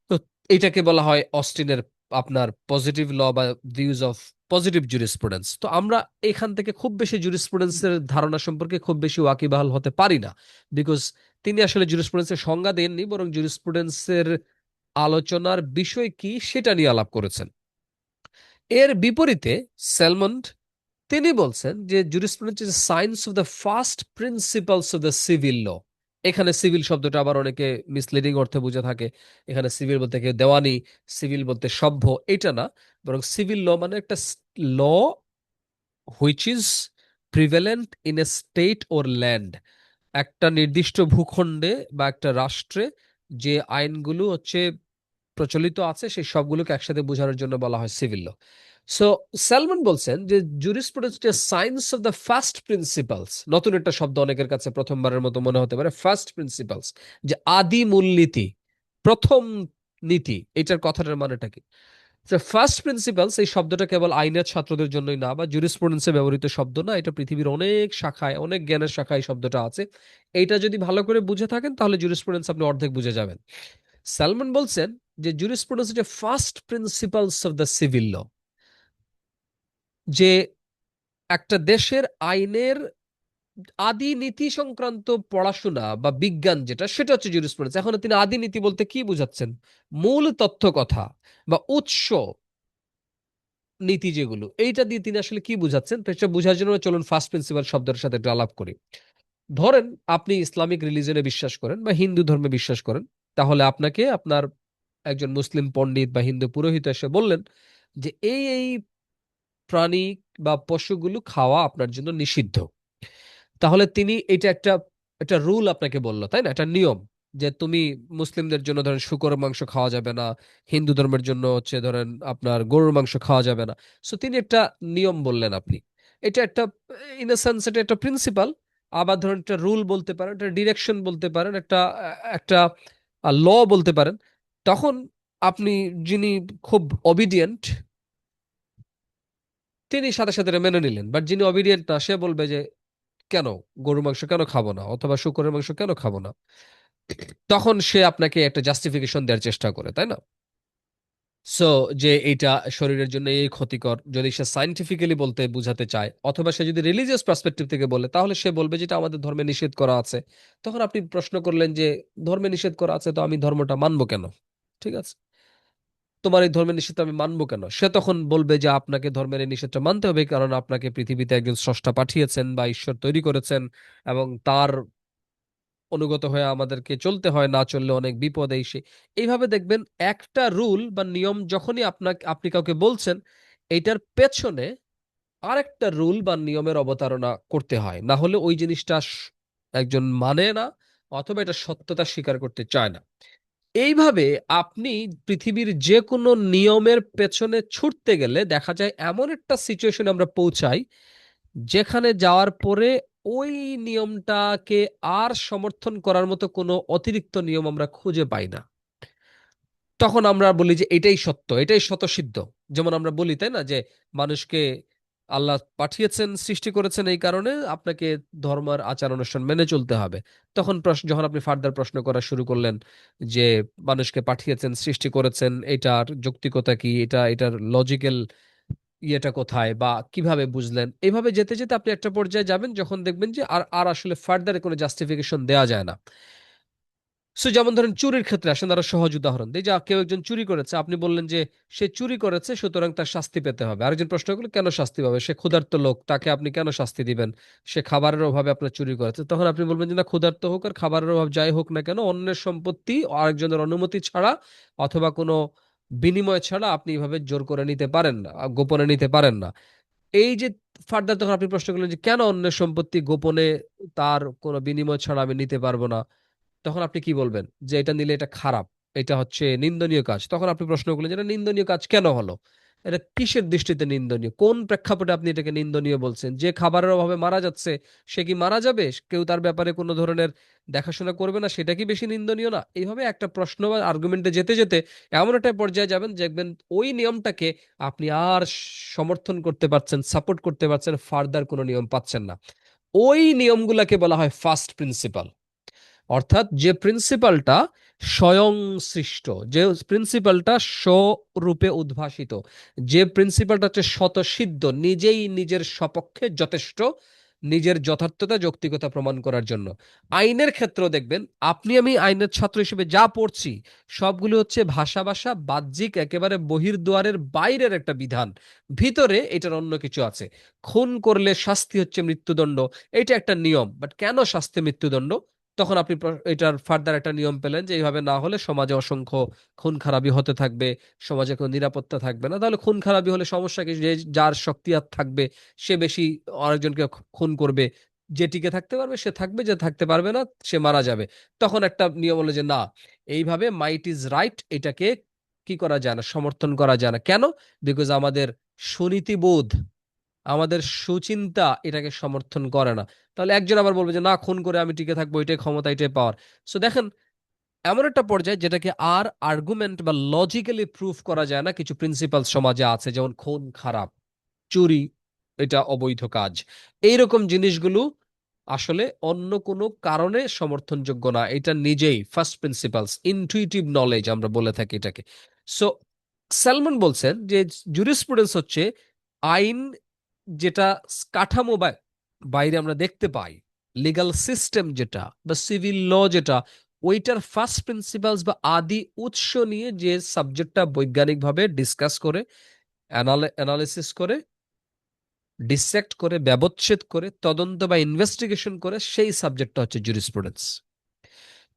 Speaker 1: তো এইটাকে বলা হয় অস্টিনের আপনার পজিটিভ ল বা ভিউজ অফ পজিটিভ জুরিসপ্রুডেন্স। তো আমরা এখান থেকে খুব বেশি জুরিসপ্রুডেন্সের ধারণা সম্পর্কে খুব বেশি ওয়াকিবহাল হতে পারি না, বিকজ তিনি আসলে জুরিসপ্রুডেন্সের সংজ্ঞা দেননি, বরং জুরিসপ্রুডেন্সের আলোচনার বিষয় কি সেটা নিয়ে আলাপ করেছেন। এর বিপরীতে সেলমন্ড তিনি বলছেন যে jurisprudence is science of the first principles of the civil law. এখানে সিভিল শব্দটা আবার অনেকে মিসলিডিং অর্থে বুঝে থাকে। এখানে সিভিল বলতে কেউ দেওয়ানি, সিভিল বলতে সভ্য, এটা না, বরং সিভিল ল মানে একটা law which is prevalent in a state or land. একটা নির্দিষ্ট ভূখণ্ডে বা একটা রাষ্ট্রে যে আইনগুলো হচ্ছে প্রচলিত আছে সেই সবগুলোকে একসাথে বোঝানোর জন্য বলা হয় সিভিল ল। সো স্যালমন বলছেন যে jurisprudence science of the first principles. নতুন একটা শব্দ অনেকের কাছে প্রথমবারের মতো মনে হতে পারে, ফার্স্ট প্রিন্সিপালস, যে আদি মূলনীতি, প্রথম নীতি, এটার কথাটার মানেটা কি? ফার্স্ট প্রিন্সিপালস এই শব্দটা কেবল আইনের ছাত্রদের জন্যই না বা জুরিসপ্রুডেন্সে ব্যবহৃত শব্দ না, এটা পৃথিবীর অনেক শাখায়, অনেক জ্ঞানের শাখায় এই শব্দটা আছে। এইটা যদি ভালো করে বুঝে থাকেন তাহলে জুরিসপ্রুডেন্স আপনি অর্ধেক বুঝে যাবেন। সালমান বলছেন যে জুরিসপ্রুডেন্স হচ্ছে first principles of the civil law. যে একটা দেশের আইনের আদি নীতি সংক্রান্ত পড়াশোনা বা বিজ্ঞান যেটা, সেটা হচ্ছে জুরিসপ্রুডেন্স। এখন তিনি আদি নীতি বলতে কি বুঝাচ্ছেন, মূল তথ্য কথা বা উৎস নীতি যেগুলো, এইটা দিয়ে তিনি আসলে কি বুঝাচ্ছেন, তো সেটা বোঝার জন্য চলুন ফার্স্ট প্রিন্সিপাল শব্দের সাথে একটু আলাপ করি। ধরেন আপনি ইসলামিক রিলিজনে বিশ্বাস করেন বা হিন্দু ধর্মে বিশ্বাস করেন, তাহলে আপনাকে আপনার একজন মুসলিম পণ্ডিত বা হিন্দু পুরোহিত এসে বললেন যে এই এই প্রাণী বা পশুগুলো খাওয়া আপনার জন্য নিষিদ্ধ। তাহলে তিনি এটা একটা একটা রুল আপনাকে বললো, তাই না, একটা নিয়ম, যে তুমি মুসলিমদের জন্য ধরেন শুকরের মাংস খাওয়া যাবে না, হিন্দু ধর্মের জন্য হচ্ছে ধরেন আপনার গরুর মাংস খাওয়া যাবে না। সো তিনি একটা নিয়ম বললেন আপনি। এটা একটা, ইন এ সেন্স এটা একটা প্রিন্সিপাল। আবার ধরেন একটা রুল বলতে পারেন, একটা ডিরেকশন বলতে পারেন, একটা একটা ল বলতে পারেন। তখন আপনি, যিনি খুব অবিডিয়েন্ট, তিনি সাথে সাথে এটা মেনে নিলেন। বাট যিনি অবিডিয়েন্ট না, সে বলবে যে কেন গরুর মাংস কেন খাবো না, অথবা শুকরের মাংস কেন খাবো না। তখন সে আপনাকে একটা জাস্টিফিকেশন দেওয়ার চেষ্টা করে, তাই না? সো যে এইটা শরীরের জন্য এই ক্ষতিকর, যদি সে সাইন্টিফিক্যালি বলতে বুঝাতে চায়, অথবা সে যদি রিলিজিয়াস পার্সপেক্টিভ থেকে বলে, তাহলে সে বলবে যেটা আমাদের ধর্মে নিষেধ করা আছে। তখন আপনি প্রশ্ন করলেন যে ধর্মে নিষেধ করা আছে, তো আমি ধর্মটা মানবো কেন? ঠিক আছে, তোমার এই ধর্মের নিষেধ আমি মানবো কেন? সে তখন বলবে যে আপনাকে ধর্মের এই নিষেধটা মানতে হবে, কারণ আপনাকে পৃথিবীতে একজন স্রষ্টা পাঠিয়েছেন বা ঈশ্বর তৈরি করেছেন, এবং তার অনুগত হয়ে আমাদেরকে চলতে হয়, না চললে অনেক বিপদ এই সে। এইভাবে দেখবেন একটা রুল বা নিয়ম যখনই আপনি কাউকে বলছেন, এইটার পেছনে আরেকটা রুল বা নিয়মের অবতারণা করতে হয়, না হলে ওই জিনিসটা একজন মানে না, অথবা এটা সত্যতা স্বীকার করতে চায় না। এইভাবে আপনি পৃথিবীর যে কোনো নিয়মের পেছনে ছুটতে গেলে দেখা যায় এমন একটা সিচুয়েশনে আমরা পৌঁছাই, যেখানে যাওয়ার পরে ওই নিয়মটাকে আর সমর্থন করার মতো কোনো অতিরিক্ত নিয়ম আমরা খুঁজে পাই না। তখন আমরা বলি যে এটাই সত্য, এটাই স্বতঃসিদ্ধ। যেমন আমরা বলি, তাই না, যে মানুষকে আল্লাহ পাঠিয়েছেন, সৃষ্টি করেছেন, এই কারণে আপনাকে ধর্মের আচার অনুষ্ঠান মেনে চলতে হবে। তখন যখন আপনি ফার্দার প্রশ্ন করা শুরু করলেন যে মানুষকে পাঠিয়েছেন, সৃষ্টি করেছেন, এটার যৌক্তিকতা কি, এটার লজিক্যাল ইয়েটা কোথায়, বা কিভাবে বুঝলেন, এইভাবে যেতে যেতে আপনি একটা পর্যায়ে যাবেন যখন দেখবেন যে আর আর আসলে ফার্দার কোনো জাস্টিফিকেশন দেওয়া যায় না। সো যেমন ধরেন চুরির ক্ষেত্রে আসেন, আরো সহজ উদাহরণ দিই। যা কেউ একজন চুরি করেছে, আপনি বললেন যে সে চুরি করেছে, সুতরাং তার শাস্তি পেতে হবে। আরেকজন প্রশ্ন করলো কেন শাস্তি পাবে, সে ক্ষুধার্ত লোক, তাকে আপনি কেন শাস্তি দিবেন, সে খাবারের অভাবে আপনার চুরি করেছে। তখন আপনি বলবেন যে না, ক্ষুধার্ত হোক আর খাবারের অভাব যাই হোক না কেন, অন্যের সম্পত্তি আরেকজনের অনুমতি ছাড়া অথবা কোনো বিনিময় ছাড়া আপনি এভাবে জোর করে নিতে পারেন না, গোপনে নিতে পারেন না। এই যে ফার্দার তখন আপনি প্রশ্ন করলেন যে কেন অন্যের সম্পত্তি গোপনে, তার কোনো বিনিময় ছাড়া আমি নিতে পারবো না। তখন আপনি কি বলবেন যে এটা নিলে এটা খারাপ, এটা হচ্ছে নিন্দনীয় কাজ। তখন আপনি প্রশ্ন করলেন যে এটা নিন্দনীয় কাজ কেন হলো, এটা কিসের দৃষ্টিতে নিন্দনীয়, কোন প্রেক্ষাপটে আপনি এটাকে নিন্দনীয় বলছেন? যে খাবারের অভাবে মারা যাচ্ছে, সে কি মারা যাবে, কেউ তার ব্যাপারে কোনো ধরনের দেখাশোনা করবে না, সেটা কি বেশি নিন্দনীয় না? এইভাবে একটা প্রশ্ন বা আর্গুমেন্টে যেতে যেতে এমন একটা পর্যায়ে যাবেন, দেখবেন ওই নিয়মটাকে আপনি আর সমর্থন করতে পারছেন, সাপোর্ট করতে পারছেন, ফার্দার কোনো নিয়ম পাচ্ছেন না। ওই নিয়মগুলোকে বলা হয় ফার্স্ট প্রিন্সিপাল। অর্থাৎ যে প্রিন্সিপালটা স্বয়ং সৃষ্ট, যে প্রিন্সিপালটা স্বরূপে উদ্ভাসিত, যে প্রিন্সিপালটা হচ্ছে স্বতঃসিদ্ধ, নিজেই নিজের সপক্ষে যথেষ্ট, নিজের যথার্থতা যৌক্তিকতা প্রমাণ করার জন্য। আইনের ক্ষেত্রেও দেখবেন, আপনি আমি আইনের ছাত্র হিসেবে যা পড়ছি, সবগুলো হচ্ছে ভাষা ভাষা বাহ্যিক, একেবারে বহির্দুয়ারের বাইরের একটা বিধান, ভিতরে এটার অন্য কিছু আছে। খুন করলে শাস্তি হচ্ছে মৃত্যুদণ্ড, এটা একটা নিয়ম, বাট কেন শাস্তি মৃত্যুদণ্ড? তখন আপনি এটার ফার্দার একটা নিয়ম পেলেন যে এইভাবে না হলে সমাজে অসংখ্য খুন খারাপি হতে থাকবে, সমাজে কোনো নিরাপত্তা থাকবে না। তাহলে খুন খারাপি হলে সমস্যা কি, যে যার শক্তি আর থাকবে সে বেশি আরেকজনকে খুন করবে, যে টিকে থাকতে পারবে সে থাকবে, যে থাকতে পারবে না সে মারা যাবে। তখন একটা নিয়ম হলো যে না, এইভাবে মাইট ইজ রাইট, এটাকে কি করা যায় না, সমর্থন করা যায় না। কেন? বিকজ আমাদের সুনীতিবোধ, আমাদের সুচিন্তা এটাকে সমর্থন করে না। তাহলে একজন আবার বলবে যে না, খুন করে আমি টিকে থাকবো, এটাই ক্ষমতা, এটাই পাওয়ার। সো দেখেন, এমন একটা পর্যায়ে যেটাকে আর আর্গুমেন্ট বা লজিক্যালি প্রুফ করা যায় না, কিছু প্রিন্সিপাল সমাজে আছে, যেমন খুন খারাপ, চুরি এটা অবৈধ কাজ। এইরকম জিনিসগুলো আসলে অন্য কোনো কারণে সমর্থনযোগ্য না, এটা নিজেই ফার্স্ট প্রিন্সিপালস, ইনটুইটিভ নলেজ আমরা বলে থাকি এটাকে। সো স্যালমন বলছেন যে জুরিসপ্রুডেন্স হচ্ছে আইন যেটা কাঠামো বাইরে আমরা দেখতে পাই, লিগাল সিস্টেম যেটা বা সিভিল ল যেটা, ওইটার ফার্স্ট প্রিন্সিপালস বা আদি উৎস নিয়ে যে সাবজেক্টটা বৈজ্ঞানিকভাবে ডিসকাস করে, অ্যানালিসিস করে, ডিসেক্ট করে, ব্যবচ্ছেদ করে, তদন্ত বা ইনভেস্টিগেশন করে, সেই সাবজেক্টটা হচ্ছে জুরিসপ্রুডেন্স।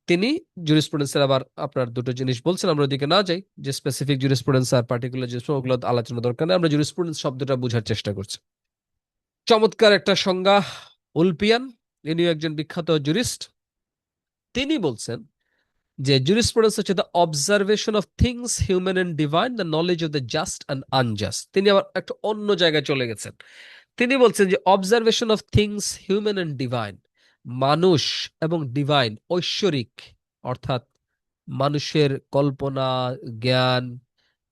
Speaker 1: তিনি জুরিসপ্রুডেন্সের আবার আপনার দুটো জিনিস বলছেন, আমরা ওদিকে না যাই, যে স্পেসিফিক জুরিসপ্রুডেন্স আর পার্টিকুলার যে ওগুলো আলোচনা দরকার নেই, আমরা জুরিসপ্রুডেন্স শব্দটা বোঝার চেষ্টা করছি। চমৎকার একটা সংজ্ঞা উলপিয়ান, ইনিও একজন বিখ্যাত জুরিস্ট। তিনি বলছেন যে জুরিসপ্রুডেন্স হচ্ছে the observation of things human and divine, the knowledge of the just and unjust. তিনি আবার একটা অন্য জায়গায় চলে গেছেন। তিনি বলছেন যে observation of things human and divine, মানুষ এবং ডিভাইন ঐশ্বরিক, অর্থাৎ মানুষের কল্পনা, জ্ঞান,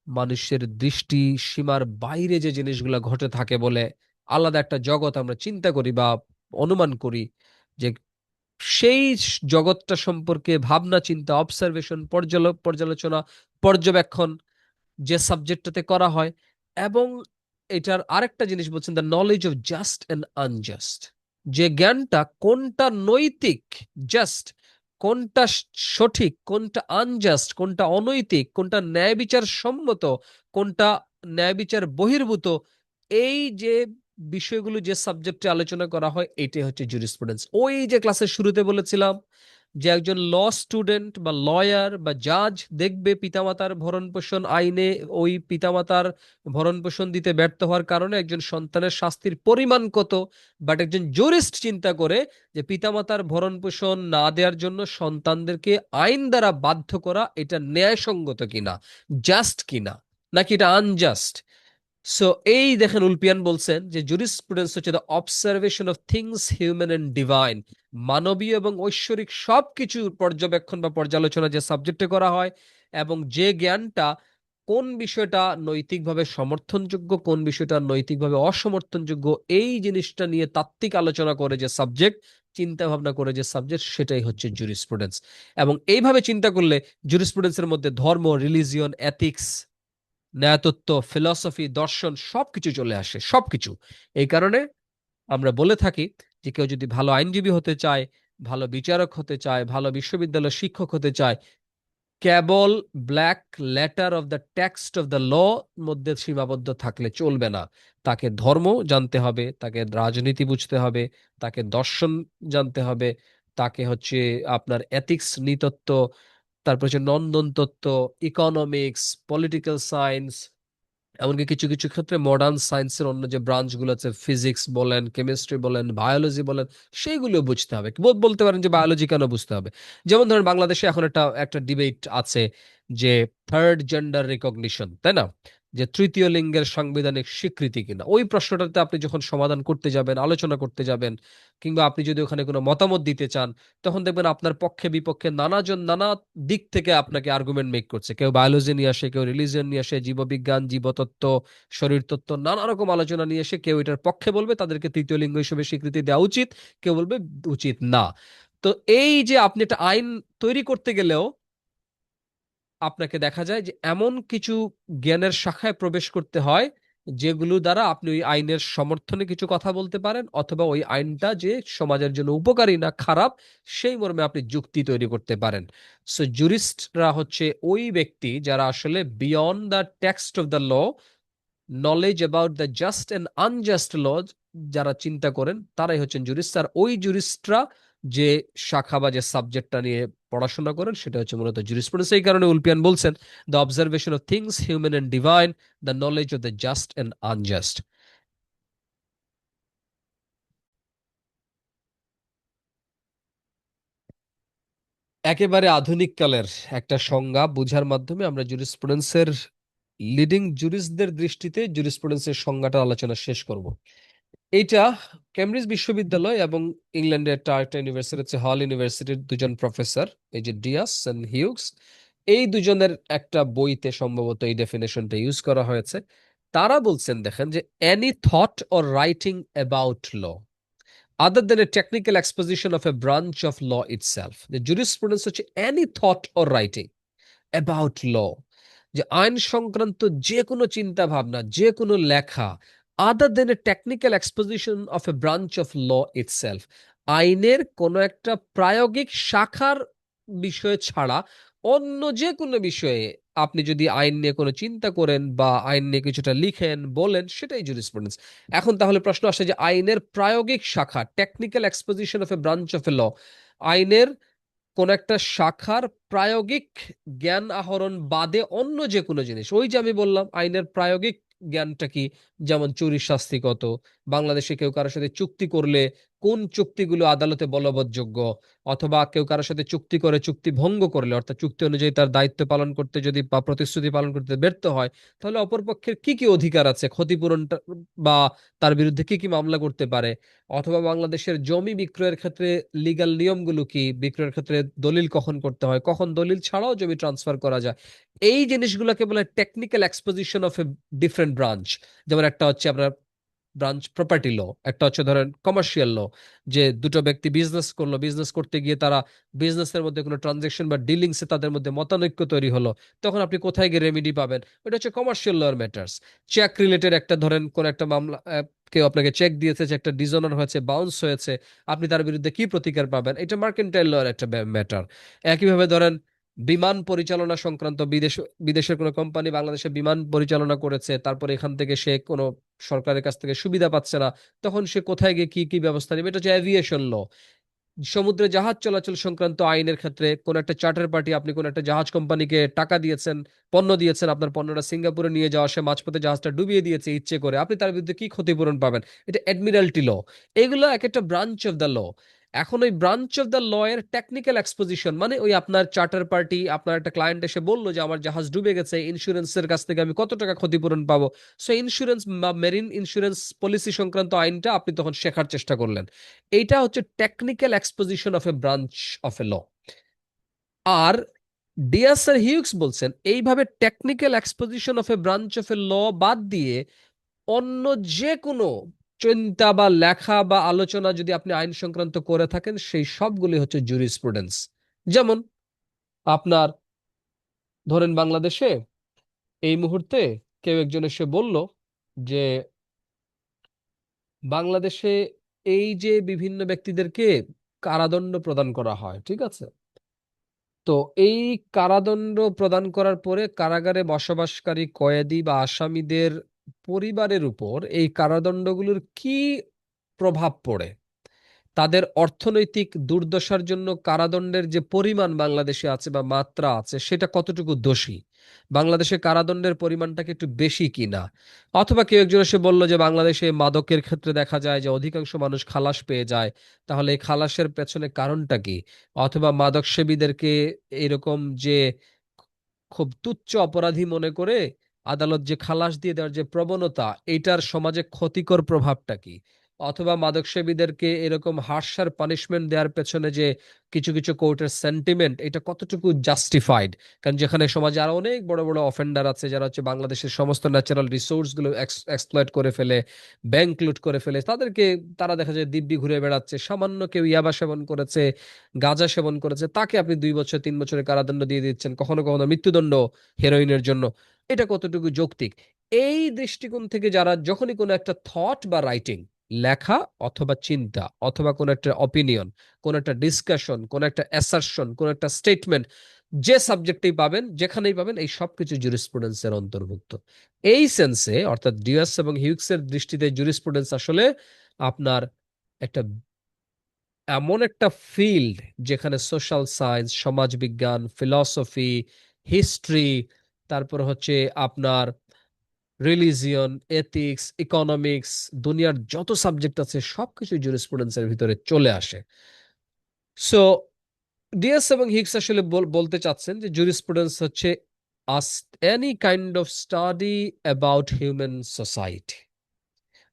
Speaker 1: মানুষের দৃষ্টি সীমার বাইরে যে জিনিসগুলো ঘটে থাকে বলে আলাদা একটা জগৎ আমরা চিন্তা করি বা অনুমান করি, যে সেই জগৎটা সম্পর্কে ভাবনা চিন্তা, অবজারভেশন, পর্যালোচনা, পর্যবেক্ষণ যে সাবজেক্টটাতে করা হয়। এবং এটার আরেকটা জিনিস বলছেন, the knowledge of just and unjust, যে জ্ঞানটা কোনটা নৈতিক, জাস্ট কোনটা সঠিক, কোনটা আনজাস্ট, কোনটা অনৈতিক, কোনটা ন্যায় বিচার সম্মত, কোনটা ন্যায় বিচার বহির্ভূত, এই যে বিষয়গুলো যে সাবজেক্টে আলোচনা করা হয়, এটাই হচ্ছে জুরিসপ্রুডেন্স। ওই যে ক্লাসের শুরুতে বলেছিলাম যে একজন ল স্টুডেন্ট বা লয়ার বা জাজ দেখবে পিতামাতার ভরণ পোষণ আইনে ওই পিতামাতার ভরণ পোষণ দিতে ব্যর্থ হওয়ার কারণে একজন সন্তানের শাস্তির পরিমাণ কত, বাট একজন জুরিস্ট চিন্তা করে যে পিতামাতার ভরণ পোষণ না দেওয়ার জন্য সন্তানদেরকে আইন দ্বারা বাধ্য করা এটা ন্যায়সঙ্গত কিনা, জাস্ট কিনা, নাকি এটা আনজাস্ট। সো এই দেখেন উলপিয়ান বলছেন যে জুরিসপ্রুডেন্স হচ্ছে the observation of things human and divine, মানবীয় এবং ঐশ্বরিক সবকিছু পর্যবেক্ষণ বা পর্যালোচনা যে সাবজেক্টে করা হয়, এবং যে জ্ঞানটা কোন বিষয়টা নৈতিকভাবে সমর্থনযোগ্য, কোন বিষয়টা নৈতিকভাবে অসমর্থনযোগ্য, এই জিনিসটা নিয়ে তাত্ত্বিক আলোচনা করে যে সাবজেক্ট, চিন্তা ভাবনা করে যে সাবজেক্ট, সেটাই হচ্ছে জুরিসপ্রুডেন্স। এবং এইভাবে চিন্তা করলে জুরিসপ্রুডেন্সের মধ্যে ধর্ম, রিলিজিয়ন, এথিক্স, ন্যায়তত্ত্ব, ফিলসফি, দর্শন সবকিছু চলে আসে, সবকিছু। এই কারণে আমরা বলে থাকি যে কেউ যদি ভালো আইনজীবী হতে চায়, ভালো বিচারক হতে চায়, ভালো বিশ্ববিদ্যালয়ের শিক্ষক হতে চায়, কেবল black letter of the text of the law মধ্যে সীমাবদ্ধ থাকলে চলবে না। তাকে ধর্ম জানতে হবে, তাকে রাজনীতি বুঝতে হবে, তাকে দর্শন জানতে হবে, তাকে হচ্ছে আপনার এথিক্স, নৃতত্ত্ব, তারপর হচ্ছে নন্দন তত্ত্ব, ইকোনমিক্স, পলিটিক্যাল সায়েন্স, এমনকি কিছু কিছু ক্ষেত্রে মডার্ন সায়েন্সের অন্য যে ব্রাঞ্চগুলো আছে, ফিজিক্স বলেন, কেমিস্ট্রি বলেন, বায়োলজি বলেন, সেইগুলো বুঝতে হবে। বলতে পারেন যে বায়োলজি কেন বুঝতে হবে? যেমন ধরেন বাংলাদেশে এখন একটা একটা ডিবেট আছে যে থার্ড জেন্ডার রিকগনিশন, তাই না, যে তৃতীয় লিঙ্গের সাংবিধানিক স্বীকৃতি কিনা, ওই প্রশ্নটাতে আপনি যখন সমাধান করতে যাবেন, আলোচনা করতে যাবেন, কিংবা আপনি যদি ওখানে কোনো মতামত দিতে চান, তখন দেখবেন আপনার পক্ষে বিপক্ষে নানাজন নানা দিক থেকে আপনাকে আর্গুমেন্ট মেক করছে। কেউ বায়োলজি নিয়ে আসে, কেউ রিলিজিয়ন নিয়ে আসে, জীববিজ্ঞান, জীবতত্ত্ব, শরীরতত্ত্ব, নানা রকম আলোচনা নিয়ে এসে কেউ এটার পক্ষে বলবে তাদেরকে তৃতীয় লিঙ্গ হিসেবে স্বীকৃতি দেওয়া উচিত, কেউ বলবে উচিত না। তো এই যে আপনি একটা আইন তৈরি করতে গেলেও আপনাকে দেখা যায় যে এমন কিছু জ্ঞানের শাখায় প্রবেশ করতে হয় যেগুলো দ্বারা আপনি ওই আইনের সমর্থনে কিছু কথা বলতে পারেন, অথবা ওই আইনটা যে সমাজের জন্য উপকারী না খারাপ, সেই মর্মে আপনি যুক্তি তৈরি করতে পারেন। সো জুরিস্টরা হচ্ছে ওই ব্যক্তি যারা আসলে beyond the text of the law, knowledge about the just and unjust law যারা চিন্তা করেন, তারাই হচ্ছেন জুরিস্ট। আর ওই জুরিস্টরা যে শাখা বা যে সাবজেক্টটা নিয়ে পড়াশোনা করেন, সেটা হচ্ছে মূলত জুরিসপ্রুডেন্স। এই কারণে উলপিয়ান বলছেন the observation of things human and divine, the knowledge of the just and unjust. একেবারে আধুনিক কালের একটা সংজ্ঞা বোঝার মাধ্যমে আমরা জুরিসপ্রুডেন্সের লিডিং জুরিস্টদের দৃষ্টিতে জুরিসপ্রুডেন্সের সংজ্ঞাটা আলোচনা শেষ করব। এইটা কেমব্রিজ বিশ্ববিদ্যালয় এবং ইংল্যান্ডের একটা ইউনিভার্সিটি হচ্ছে হল ইউনিভার্সিটির দুজন প্রফেসর, এই যে ডিয়াস এন্ড হিউগস, এই দুজনের একটা বইতে সম্ভবত এই ডেফিনেশনটা ইউজ করা হয়েছে। তারা বলছেন দেখেন যে any thought or writing about law other than a technical exposition of a branch of law itself. The jurisprudence হচ্ছে any thought or writing about law, যে আইন সংক্রান্ত যে কোনো চিন্তা ভাবনা, যে কোনো লেখা, other than a technical exposition of a branch of law itself, আইনের কোনো একটা প্রায়োগিক শাখার বিষয় ছাড়া অন্য যে কোনো বিষয়ে আপনি যদি আইন নিয়ে কোনো চিন্তা করেন বা আইন নিয়ে কিছুটা লিখেন বলেন, সেটাই জুরিসপ্রুডেন্স। এখন তাহলে প্রশ্ন আসে যে আইনের প্রায়োগিক শাখা, technical exposition of a branch of a law, আইনের কোন একটা শাখার প্রায়োগিক জ্ঞান আহরণ বাদে অন্য যে কোনো জিনিস, ওই যে আমি বললাম আইনের প্রায়োগিক জ্ঞানটা কি, যেমন চুরির শাস্তি কত, বাংলাদেশে কেউ কারোর সাথে চুক্তি করলে কোন চুক্তিগুলো আদালতে বলবৎযোগ্য, অথবা কেউ কারোর সাথে চুক্তি করে চুক্তি ভঙ্গ করলে, অর্থাৎ চুক্তি অনুযায়ী তার দায়িত্ব পালন করতে যদি বা প্রতিশ্রুতি পালন করতে ব্যর্থ হয়, তাহলে অপরপক্ষের কি কি অধিকার আছে, ক্ষতিপূরণটা বা তার বিরুদ্ধে কি কি মামলা করতে পারে, অথবা বাংলাদেশের জমি বিক্রয়ের ক্ষেত্রে লিগ্যাল নিয়মগুলো কি, বিক্রয়ের ক্ষেত্রে দলিল কখন করতে হয়, কখন দলিল ছাড়াও জমি ট্রান্সফার করা যায়, এই জিনিসগুলোকে বলে technical exposition of a different branch. যেমন একটা হচ্ছে আপনার ব্রাঞ্চ প্রপার্টি ল, একটা হচ্ছে ধরেন কমার্শিয়াল ল, যে দুটো ব্যক্তি বিজনেস করলো, বিজনেস করতে গিয়ে তারা বিজনেসের মধ্যে কোনো ট্রানজাকশন বা ডিলিংসে তাদের মধ্যে মতানৈক্য তৈরি হলো, তখন আপনি কোথায় গিয়ে রেমিডি পাবেন, এটা হচ্ছে commercial lawyer matters. Check related একটা ধরেন কোন একটা মামলা, কেউ আপনাকে চেক দিয়েছে, একটা ডিসঅনার হয়েছে, বাউন্স হয়েছে, আপনি তার বিরুদ্ধে কি প্রতিকার পাবেন, এটা মার্কেন্টাইল লয়ার একটা ম্যাটার। একইভাবে ধরেন বিমান পরিচালনা সংক্রান্ত, বিদেশের কোনো কোম্পানি বাংলাদেশে বিমান পরিচালনা করেছে, তারপরে এখান থেকে সে কোনো সরকারের কাছ থেকে সুবিধা পাচ্ছে না, তখন সে কোথায় গিয়ে কি কি ব্যবস্থা নেবে, এটা হচ্ছে এভিয়েশন ল। সমুদ্রে জাহাজ চলাচল সংক্রান্ত আইনের ক্ষেত্রে কোন একটা চার্টার পার্টি, আপনি কোন একটা জাহাজ কোম্পানিকে টাকা দিয়েছেন, পণ্য দিয়েছেন, আপনার পণ্যটা সিঙ্গাপুরে নিয়ে যাওয়া, সে মাঝপথে জাহাজটা ডুবিয়ে দিয়েছে ইচ্ছে করে, আপনি তার বিরুদ্ধে কি ক্ষতিপূরণ পাবেন, এটা অ্যাডমিরাল্টি ল। এগুলো এক একটা ব্রাঞ্চ অফ দ্য ল। এখন ওই ব্রাঞ্চ অফ দ্য ল এর টেকনিক্যাল এক্সপোজিশন মানে ওই আপনার চার্টার পার্টি, আপনার একটা ক্লায়েন্ট এসে বললো যে আমার জাহাজ ডুবে গেছে, ইন্স্যুরেন্সের কাছ থেকে আমি কত টাকা ক্ষতিপূরণ পাবো, সো ইন্স্যুরেন্স বা মেরিন ইন্স্যুরেন্স পলিসি সংক্রান্ত আইনটা আপনি তখন শেখার চেষ্টা করলেন। এইটা হচ্ছে technical exposition of a branch of a law. আর ডিএসআর হিউক্স বলছেন এইভাবে technical exposition of a branch of a law বাদ দিয়ে অন্য যে কোনো চিন্তা বা লেখা বা আলোচনা যদি আপনি আইন সংক্রান্ত করে থাকেন, সেই সবগুলি হচ্ছে জুরিসপ্রুডেন্স। যেমন আপনার ধরেন বাংলাদেশে এই মুহূর্তে কেউ একজন এসে বলল যে বাংলাদেশে এই যে বিভিন্ন ব্যক্তিদেরকে কারাদণ্ড প্রদান করা হয়, ঠিক আছে, তো এই কারাদণ্ড প্রদান করার পরে কারাগারে বসবাসকারী কয়েদি বা আসামিদের পরিবারের উপর এই কারাদণ্ডগুলোর কি প্রভাব পড়ে, তাদের অর্থনৈতিক দুর্দশার জন্য কারাদণ্ডের যে পরিমাণ বাংলাদেশে আছে বা মাত্রা আছে সেটা কতটুকু দোষী, বাংলাদেশে কারাদণ্ডের পরিমাণটাকে একটু বেশি কিনা, অথবা কেউ একজন এসে বলল যে বাংলাদেশে মাদকের ক্ষেত্রে দেখা যায় যে অধিকাংশ মানুষ খালাস পেয়ে যায়, তাহলে এই খালাসের পেছনে কারণটা কি, অথবা মাদক সেবীদেরকে এরকম যে খুব তুচ্ছ অপরাধী মনে করে আদালত যে খালাস দিয়ে দেওয়ার যে প্রবণতা, এটার সমাজে ক্ষতিকর প্রভাবটা কি, অথবা মাদক সেবীদেরকে এরকম হার্শার পানিশমেন্ট দেওয়ার পেছনে যে কিছু কিছু কোর্টের সেন্টিমেন্ট, এটা কতটুকু জাস্টিফাইড। কারণ যেখানে সমাজে আরো অনেক বড় বড় অফেন্ডার আছে যারা হচ্ছে বাংলাদেশের সমস্ত ন্যাচারাল রিসোর্স গুলো এক্সপ্লয়েট করে ফেলে, ব্যাংক লুট করে ফেলে, তাদেরকে তারা দেখা যায় দিব্যি ঘুরে বেড়াচ্ছে, সামান্য কেউ ইয়াবা সেবন করেছে, গাঁজা সেবন করেছে, তাকে আপনি 2 বছর 3 বছরের কারাদণ্ড দিয়ে দিচ্ছেন, কখনো কখনো মৃত্যুদণ্ড হেরোইনের জন্য, এটা কতটুকু যৌক্তিক। এই দৃষ্টিকোণ থেকে যারা যখনই কোনো একটা থট বা রাইটিং, লেখা অথবা চিন্তা অথবা কোন একটা অপিনিয়ন, কোন একটা ডিসকাশন, কোন একটা অ্যাসারশন, কোন একটা স্টেটমেন্ট, যে সাবজেক্টেই পাবেন যেখানেই পাবেন, এই সবকিছু জুরিসপ্রুডেন্সের অন্তর্ভুক্ত। এই সেন্সে অর্থাৎ ডিওএস এবং হিউক্সের দৃষ্টিতে জুরিসপ্রুডেন্স আসলে আপনার একটা এমন একটা ফিল্ড যেখানে সোশ্যাল সায়েন্স, সমাজবিজ্ঞান, ফিলসফি, হিস্ট্রি, তারপর হচ্ছে আপনার রিলিজিয়ন, এথিক্স, ইকোনমিক্স, দুনিয়ার যত সাবজেক্ট আছে সবকিছু জুরিসপ্রুডেন্সের ভিতরে চলে আসে। সো ডিএস এবং হিক্স আসলে বলতে চাচ্ছেন যে জুরিসপ্রুডেন্স হচ্ছে any kind of study about human society,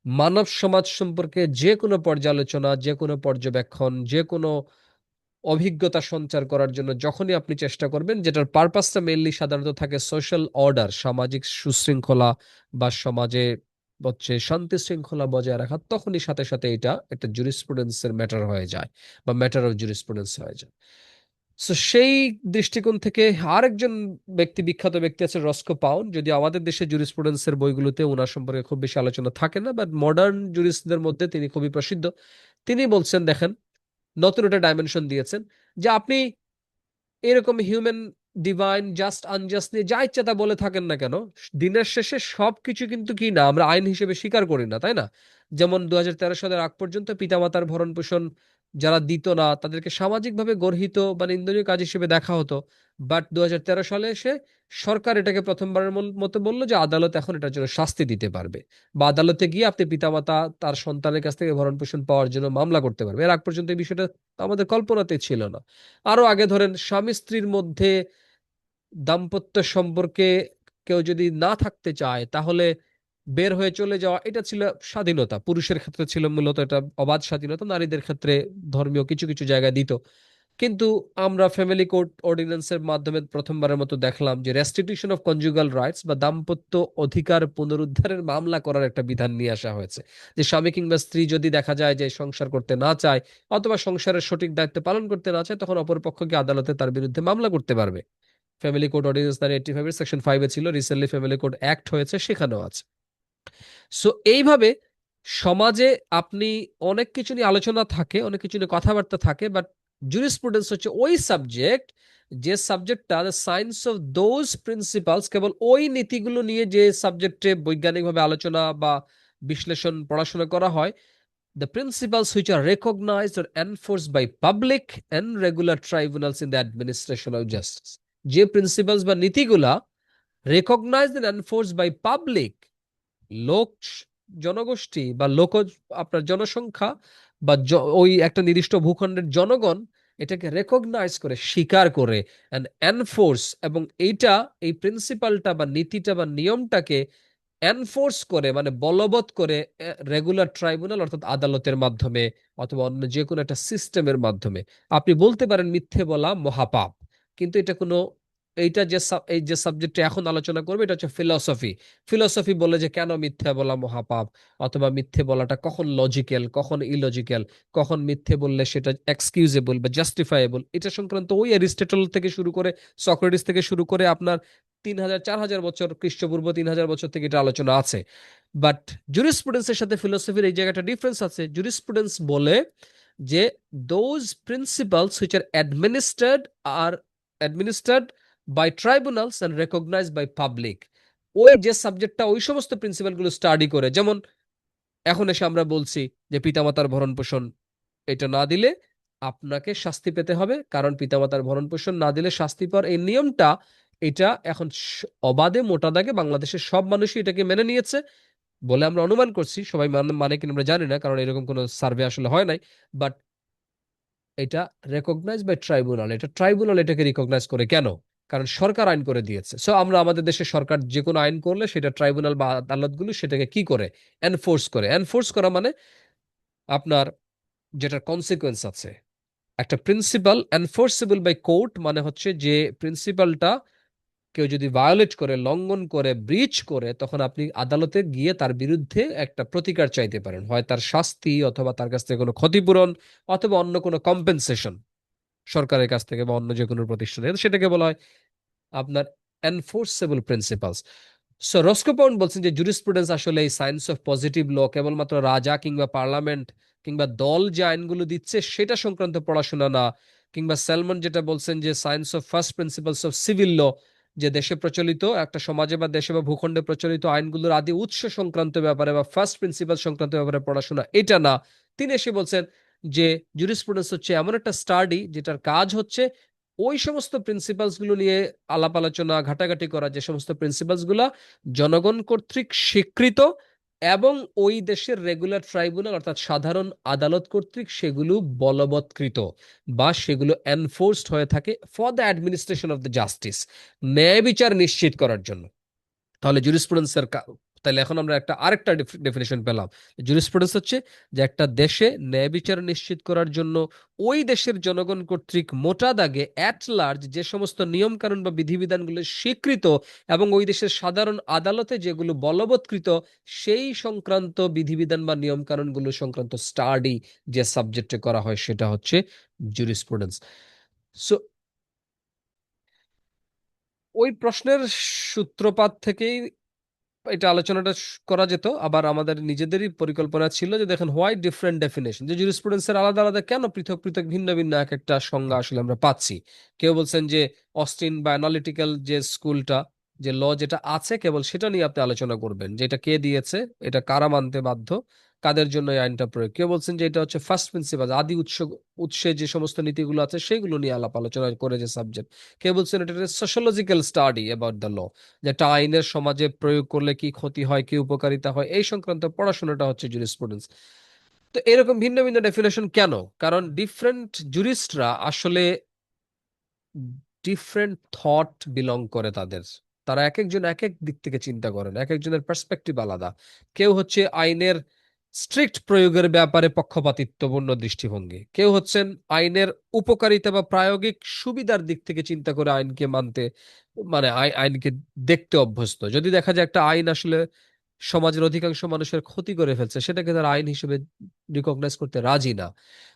Speaker 1: মানব সমাজ সম্পর্কে যে কোনো পর্যালোচনা, যে কোনো পর্যবেক্ষণ, যে কোনো অভিজ্ঞতা সঞ্চার করার জন্য যখনই আপনি চেষ্টা করবেন, যেটার পারপাসটা মেইনলি সাধারণত থাকে সোশ্যাল অর্ডার, সামাজিক সুশৃঙ্খলা বা সমাজে হচ্ছে শান্তি শৃঙ্খলা বজায় রাখা, তখনই সাথে সাথে এটা একটা জুরিসপ্রুডেন্সের ম্যাটার হয়ে যায় বা ম্যাটার অফ জুরিসপ্রুডেন্স হয়ে যায়। সো সেই দৃষ্টিকোণ থেকে আরেকজন বিখ্যাত ব্যক্তি আছে রস্কো পাউন্ড। যদি আমাদের দেশে জুরিসপ্রুডেন্সের বইগুলোতে ওনার সম্পর্কে খুব বেশি আলোচনা থাকে না, বাট মডার্ন জুরিস্টদের মধ্যে তিনি খুবই প্রসিদ্ধ। তিনি বলছেন, দেখেন, নতুন একটা ডাইমেনশন দিয়েছেন যে আপনি এরকম হিউম্যান ডিভাইন জাস্ট আনজাস্ট নিয়ে যা ইচ্ছা তা বলে থাকেন না কেন, দিনের শেষে সবকিছু কিন্তু কি না আমরা আইন হিসেবে স্বীকার করি না, তাই না? যেমন 2013 সালের আগ পর্যন্ত পিতামাতার ভরণ পোষণ যারা দিত না তাদেরকে সামাজিকভাবে গর্হিত বা নিন্দনীয় কাজ হিসেবে দেখা হতো। বাট 2013 সালে এসে সরকার এটাকে প্রথমবারের মতো বললো যে আদালত এখন এটার জন্য শাস্তি দিতে পারবে, বা আদালতে গিয়ে আপনি পিতামাতা তার সন্তানের কাছ থেকে ভরণ পোষণ পাওয়ার জন্য মামলা করতে পারবে। এর আগ পর্যন্ত এই বিষয়টা আমাদের কল্পনাতে ছিল না। আরো আগে ধরেন স্বামী স্ত্রীর মধ্যে দাম্পত্য সম্পর্কে কেউ যদি না থাকতে চায় তাহলে বের হয়ে চলে যাওয়া, এটা ছিল স্বাধীনতা। পুরুষের ক্ষেত্রে ছিল মূলত এটা অবাধ স্বাধীনতা, নারীদের ক্ষেত্রে ধর্মীয় কিছু কিছু জায়গায় দিত। কিন্তু আমরা ফ্যামিলি কোর্ট অর্ডিন্যান্সের মাধ্যমে প্রথমবারের মতো দেখলাম যে রেস্টিটিউশন অফ কনজুগাল রাইটস বা দাম্পত্য অধিকার পুনরুদ্ধারের মামলা করার একটা বিধান নিয়ে আসা হয়েছে। যে স্বামী কিংবা স্ত্রী যদি দেখা যায় যে সংসার করতে না চায় অথবা সংসারের সঠিক দায়িত্ব পালন করতে না চায়, তখন অপরপক্ষকে আদালতে তার বিরুদ্ধে মামলা করতে পারবে। ফ্যামিলি কোড অর্ডিন্যান্স 1985 এর সেকশন 5 এ ছিল, রিসেন্টলি ফ্যামিলি কোড অ্যাক্ট হয়েছে, সেখানেও আছে। সো এইভাবে সমাজে আপনি অনেক কিছু নিয়ে আলোচনা থাকে, অনেক কিছু নিয়ে কথাবার্তা থাকে, বাট জুরিসপ্রুডেন্স হচ্ছে ওই সাবজেক্ট যে সাবজেক্টটা the science of those principles, কেবল ওই নীতিগুলো নিয়ে যে সাবজেক্টে বৈজ্ঞানিকভাবে আলোচনা বা বিশ্লেষণ পড়াশোনা করা হয়। The principles which are recognized or enforced by public and regular tribunals in the administration of justice, যে প্রিন্সিপালস বা নীতিগুলা recognised and enforced by public, লোক জনগোষ্ঠী বা আপনার জনসংখ্যা বা ওই একটা নির্দিষ্ট ভূখণ্ডের জনগণ এটাকে রেকগনাইজ করে, স্বীকার করে এন্ড এনফোর্স, এবং এই প্রিন্সিপালটা বা নীতিটা বা নিয়মটাকে এনফোর্স করে মানে বলবৎ করে রেগুলার ট্রাইব্যুনাল অর্থাৎ আদালতের মাধ্যমে অথবা অন্য যে কোনো একটা সিস্টেমের মাধ্যমে। আপনি বলতে পারেন মিথ্যে বলা মহাপাপ, কিন্তু এটা কোনো এইটা যে এই যে সাবজেক্টে এখন আলোচনা করবে এটা হচ্ছে ফিলসফি। ফিলসফি বলে যে কেন মিথ্যে বলা মহাপাপ, অথবা মিথ্যে বলাটা কখন লজিক্যাল কখন ইলজিক্যাল, কখন মিথ্যে বললে সেটা এক্সকিউজেবল বা জাস্টিফাইয়েবল, এটা সংক্রান্ত ওই অ্যারিস্টটল থেকে শুরু করে সক্রেটিস থেকে শুরু করে আপনার 3000 4000 বছর, খ্রিস্টপূর্ব 3000 বছর থেকে এটা আলোচনা আছে। বাট জুরিসপ্রুডেন্সের সাথে ফিলোসফির এই জায়গাটা ডিফারেন্স আছে। জুরিসপ্রুডেন্স বলে যে those principles which are administered by tribunals and recognised by public, ওই যে সাবজেক্টটা ওই সমস্ত প্রিন্সিপালগুলো স্টাডি করে। যেমন এখন এসে আমরা বলছি যে পিতামাতার ভরণ পোষণ এটা না দিলে আপনাকে শাস্তি পেতে হবে, কারণ পিতামাতার ভরণ পোষণ না দিলে শাস্তি পাওয়ার এই নিয়মটা, এটা এখন অবাধে মোটা দাগে বাংলাদেশের সব মানুষই এটাকে মেনে নিয়েছে বলে আমরা অনুমান করছি। সবাই মানে কিনা আমরা জানি না, কারণ এরকম কোনো সার্ভে আসলে হয় নাই। বাট এটা রেকগনাইজ বাই ট্রাইব্যুনাল, এটা ট্রাইব্যুনাল এটাকে রিকগনাইজ করে কেন? কারণ সরকার আইন করে দিয়েছে। সো আমরা আমাদের দেশে সরকার যে কোনো আইন করলে সেটা ট্রাইব্যুনাল বা আদালতগুলো সেটাকে কি করে এনফোর্স করে। এনফোর্স করা মানে আপনার যেটার কনসিকোয়েন্স আছে। একটা প্রিন্সিপাল এনফোর্সেবল বাই কোর্ট মানে হচ্ছে যে প্রিন্সিপালটা কেউ যদি ভায়োলেট করে, লঙ্ঘন করে, ব্রিচ করে, তখন আপনি আদালতে গিয়ে তার বিরুদ্ধে একটা প্রতিকার চাইতে পারেন, হয় তার শাস্তি অথবা তার কাছ থেকে কোনো ক্ষতিপূরণ অথবা অন্য কোনো কম্পেনসেশন সরকারের কাছ থেকে বা অন্য যে কোনো প্রতিষ্ঠানে, সেটাকে বলা হয় আপনার এনফোর্সেবল প্রিন্সিপালস। সো রস্কো পাউন্ড বলছেন যে জুরিসপ্রুডেন্স আসলে এই সায়েন্স অফ পজিটিভ ল কেবলমাত্র রাজা কিংবা পার্লামেন্ট কিংবা দল যে আইনগুলো দিচ্ছে সেটা সংক্রান্ত পড়াশোনা না, কিংবা স্যালমন যেটা বলছেন যে science of first principles of civil law, যে দেশে প্রচলিত একটা সমাজে বা দেশে বা ভূখণ্ডে প্রচলিত আইনগুলোর আদি উৎস সংক্রান্ত ব্যাপারে বা ফার্স্ট প্রিন্সিপাল সংক্রান্ত ব্যাপারে পড়াশোনা, এটা না। তিনি এসে বলছেন যে জুরিসপ্রুডেন্স হচ্ছে এমন একটা স্টাডি যেটার কাজ হচ্ছে ওই সমস্ত প্রিন্সিপালস গুলো নিয়ে আলাপ আলোচনা ঘাটাঘাটি করা, যে সমস্ত প্রিন্সিপালস গুলা জনগণ কর্তৃক স্বীকৃত এবং ওই দেশের রেগুলার ট্রাইব্যুনাল অর্থাৎ সাধারণ আদালত কর্তৃক সেগুলো বলবৎকৃত বা সেগুলো এনফোর্সড হয়ে থাকে for the administration of the justice, ন্যায় বিচার নিশ্চিত করার জন্য। তাহলে জুরিসপ্রুডেন্সের তাহলে এখন আমরা আরেকটা ডেফিনেশন পেলাম। জুরিসপ্রুডেন্স হচ্ছে যে একটা দেশে ন্যায় বিচার নিশ্চিত করার জন্য ওই দেশের জনগণ কর্তৃক মোটা দাগে অ্যাট লার্জ যে সমস্ত নিয়ম কানুন বা বিধিবিধানগুলো স্বীকৃত এবং ওই দেশের সাধারণ আদালতে যেগুলো বলবৎকৃত সেই সংক্রান্ত বিধিবিধান বা নিয়ম কানুনগুলো সংক্রান্ত স্টাডি যে সাবজেক্টে করা হয় সেটা হচ্ছে জুরিসপ্রুডেন্স। সো ওই প্রশ্নের সূত্রপাত থেকেই এটা আলোচনাটা করা যেত। আবার আমাদের নিজেদেরই পরিকল্পনা ছিল যে দেখেন, হোয়াই ডিফারেন্ট ডেফিনেশন, যে জুরিসপ্রুডেন্সের আলাদা আলাদা কেন পৃথক পৃথক ভিন্ন ভিন্ন এক একটা সংজ্ঞা আসলে আমরা পাচ্ছি। কেউ বলছেন যে অস্টিন বা অ্যানালিটিক্যাল যে স্কুলটা, যে ল যেটা আছে কেবল সেটা নিয়ে আপনি আলোচনা করবেন, যে এটা কে দিয়েছে, এটা কারা মানতে বাধ্য, কাদের জন্য এই আইনটা প্রয়োগ। কেউ বলছেন যে এটা হচ্ছে ফার্স্ট প্রিন্সিপাল, আদি উৎসে যে সমস্ত নীতিগুলো আছে সেগুলো নিয়ে আলাপ আলোচনা করে যে সাবজেক্ট। কেউ বলছেন এটা সোশ্যোলজিক্যাল স্টাডি অ্যাবাউট দ্য ল, যে একটা আইনের সমাজে প্রয়োগ করলে কি ক্ষতি হয়, কি উপকারিতা হয়, এই সংক্রান্ত পড়াশোনাটা হচ্ছে জুরিসপ্রুডেন্স। তো এরকম ভিন্ন ভিন্ন ডেফিনেশন কেন? কারণ ডিফারেন্ট জুরিস্টরা আসলে ডিফারেন্ট থট বিলং করে তাদের। তারা এক একজন এক এক দিক থেকে চিন্তা করেন, এক একজনের পার্সপেক্টিভ আলাদা। কেউ হচ্ছে আইনের স্ট্রিক্ট প্রয়োগের ব্যাপারে পক্ষপাতিত্বপূর্ণ দৃষ্টিভঙ্গি, কেউ হচ্ছেন আইনের উপকারিতা বা প্রায়োগিক সুবিধার দিক থেকে চিন্তা করে আইনকে মানতে, মানে আইনকে দেখতে অভ্যস্ত। যদি দেখা যায় একটা আইন আসলে সমাজের অধিকাংশ মানুষের ক্ষতি করে ফেলছে, সেটাকে তারা আইন হিসেবে রিকগনাইজ করতে রাজি না।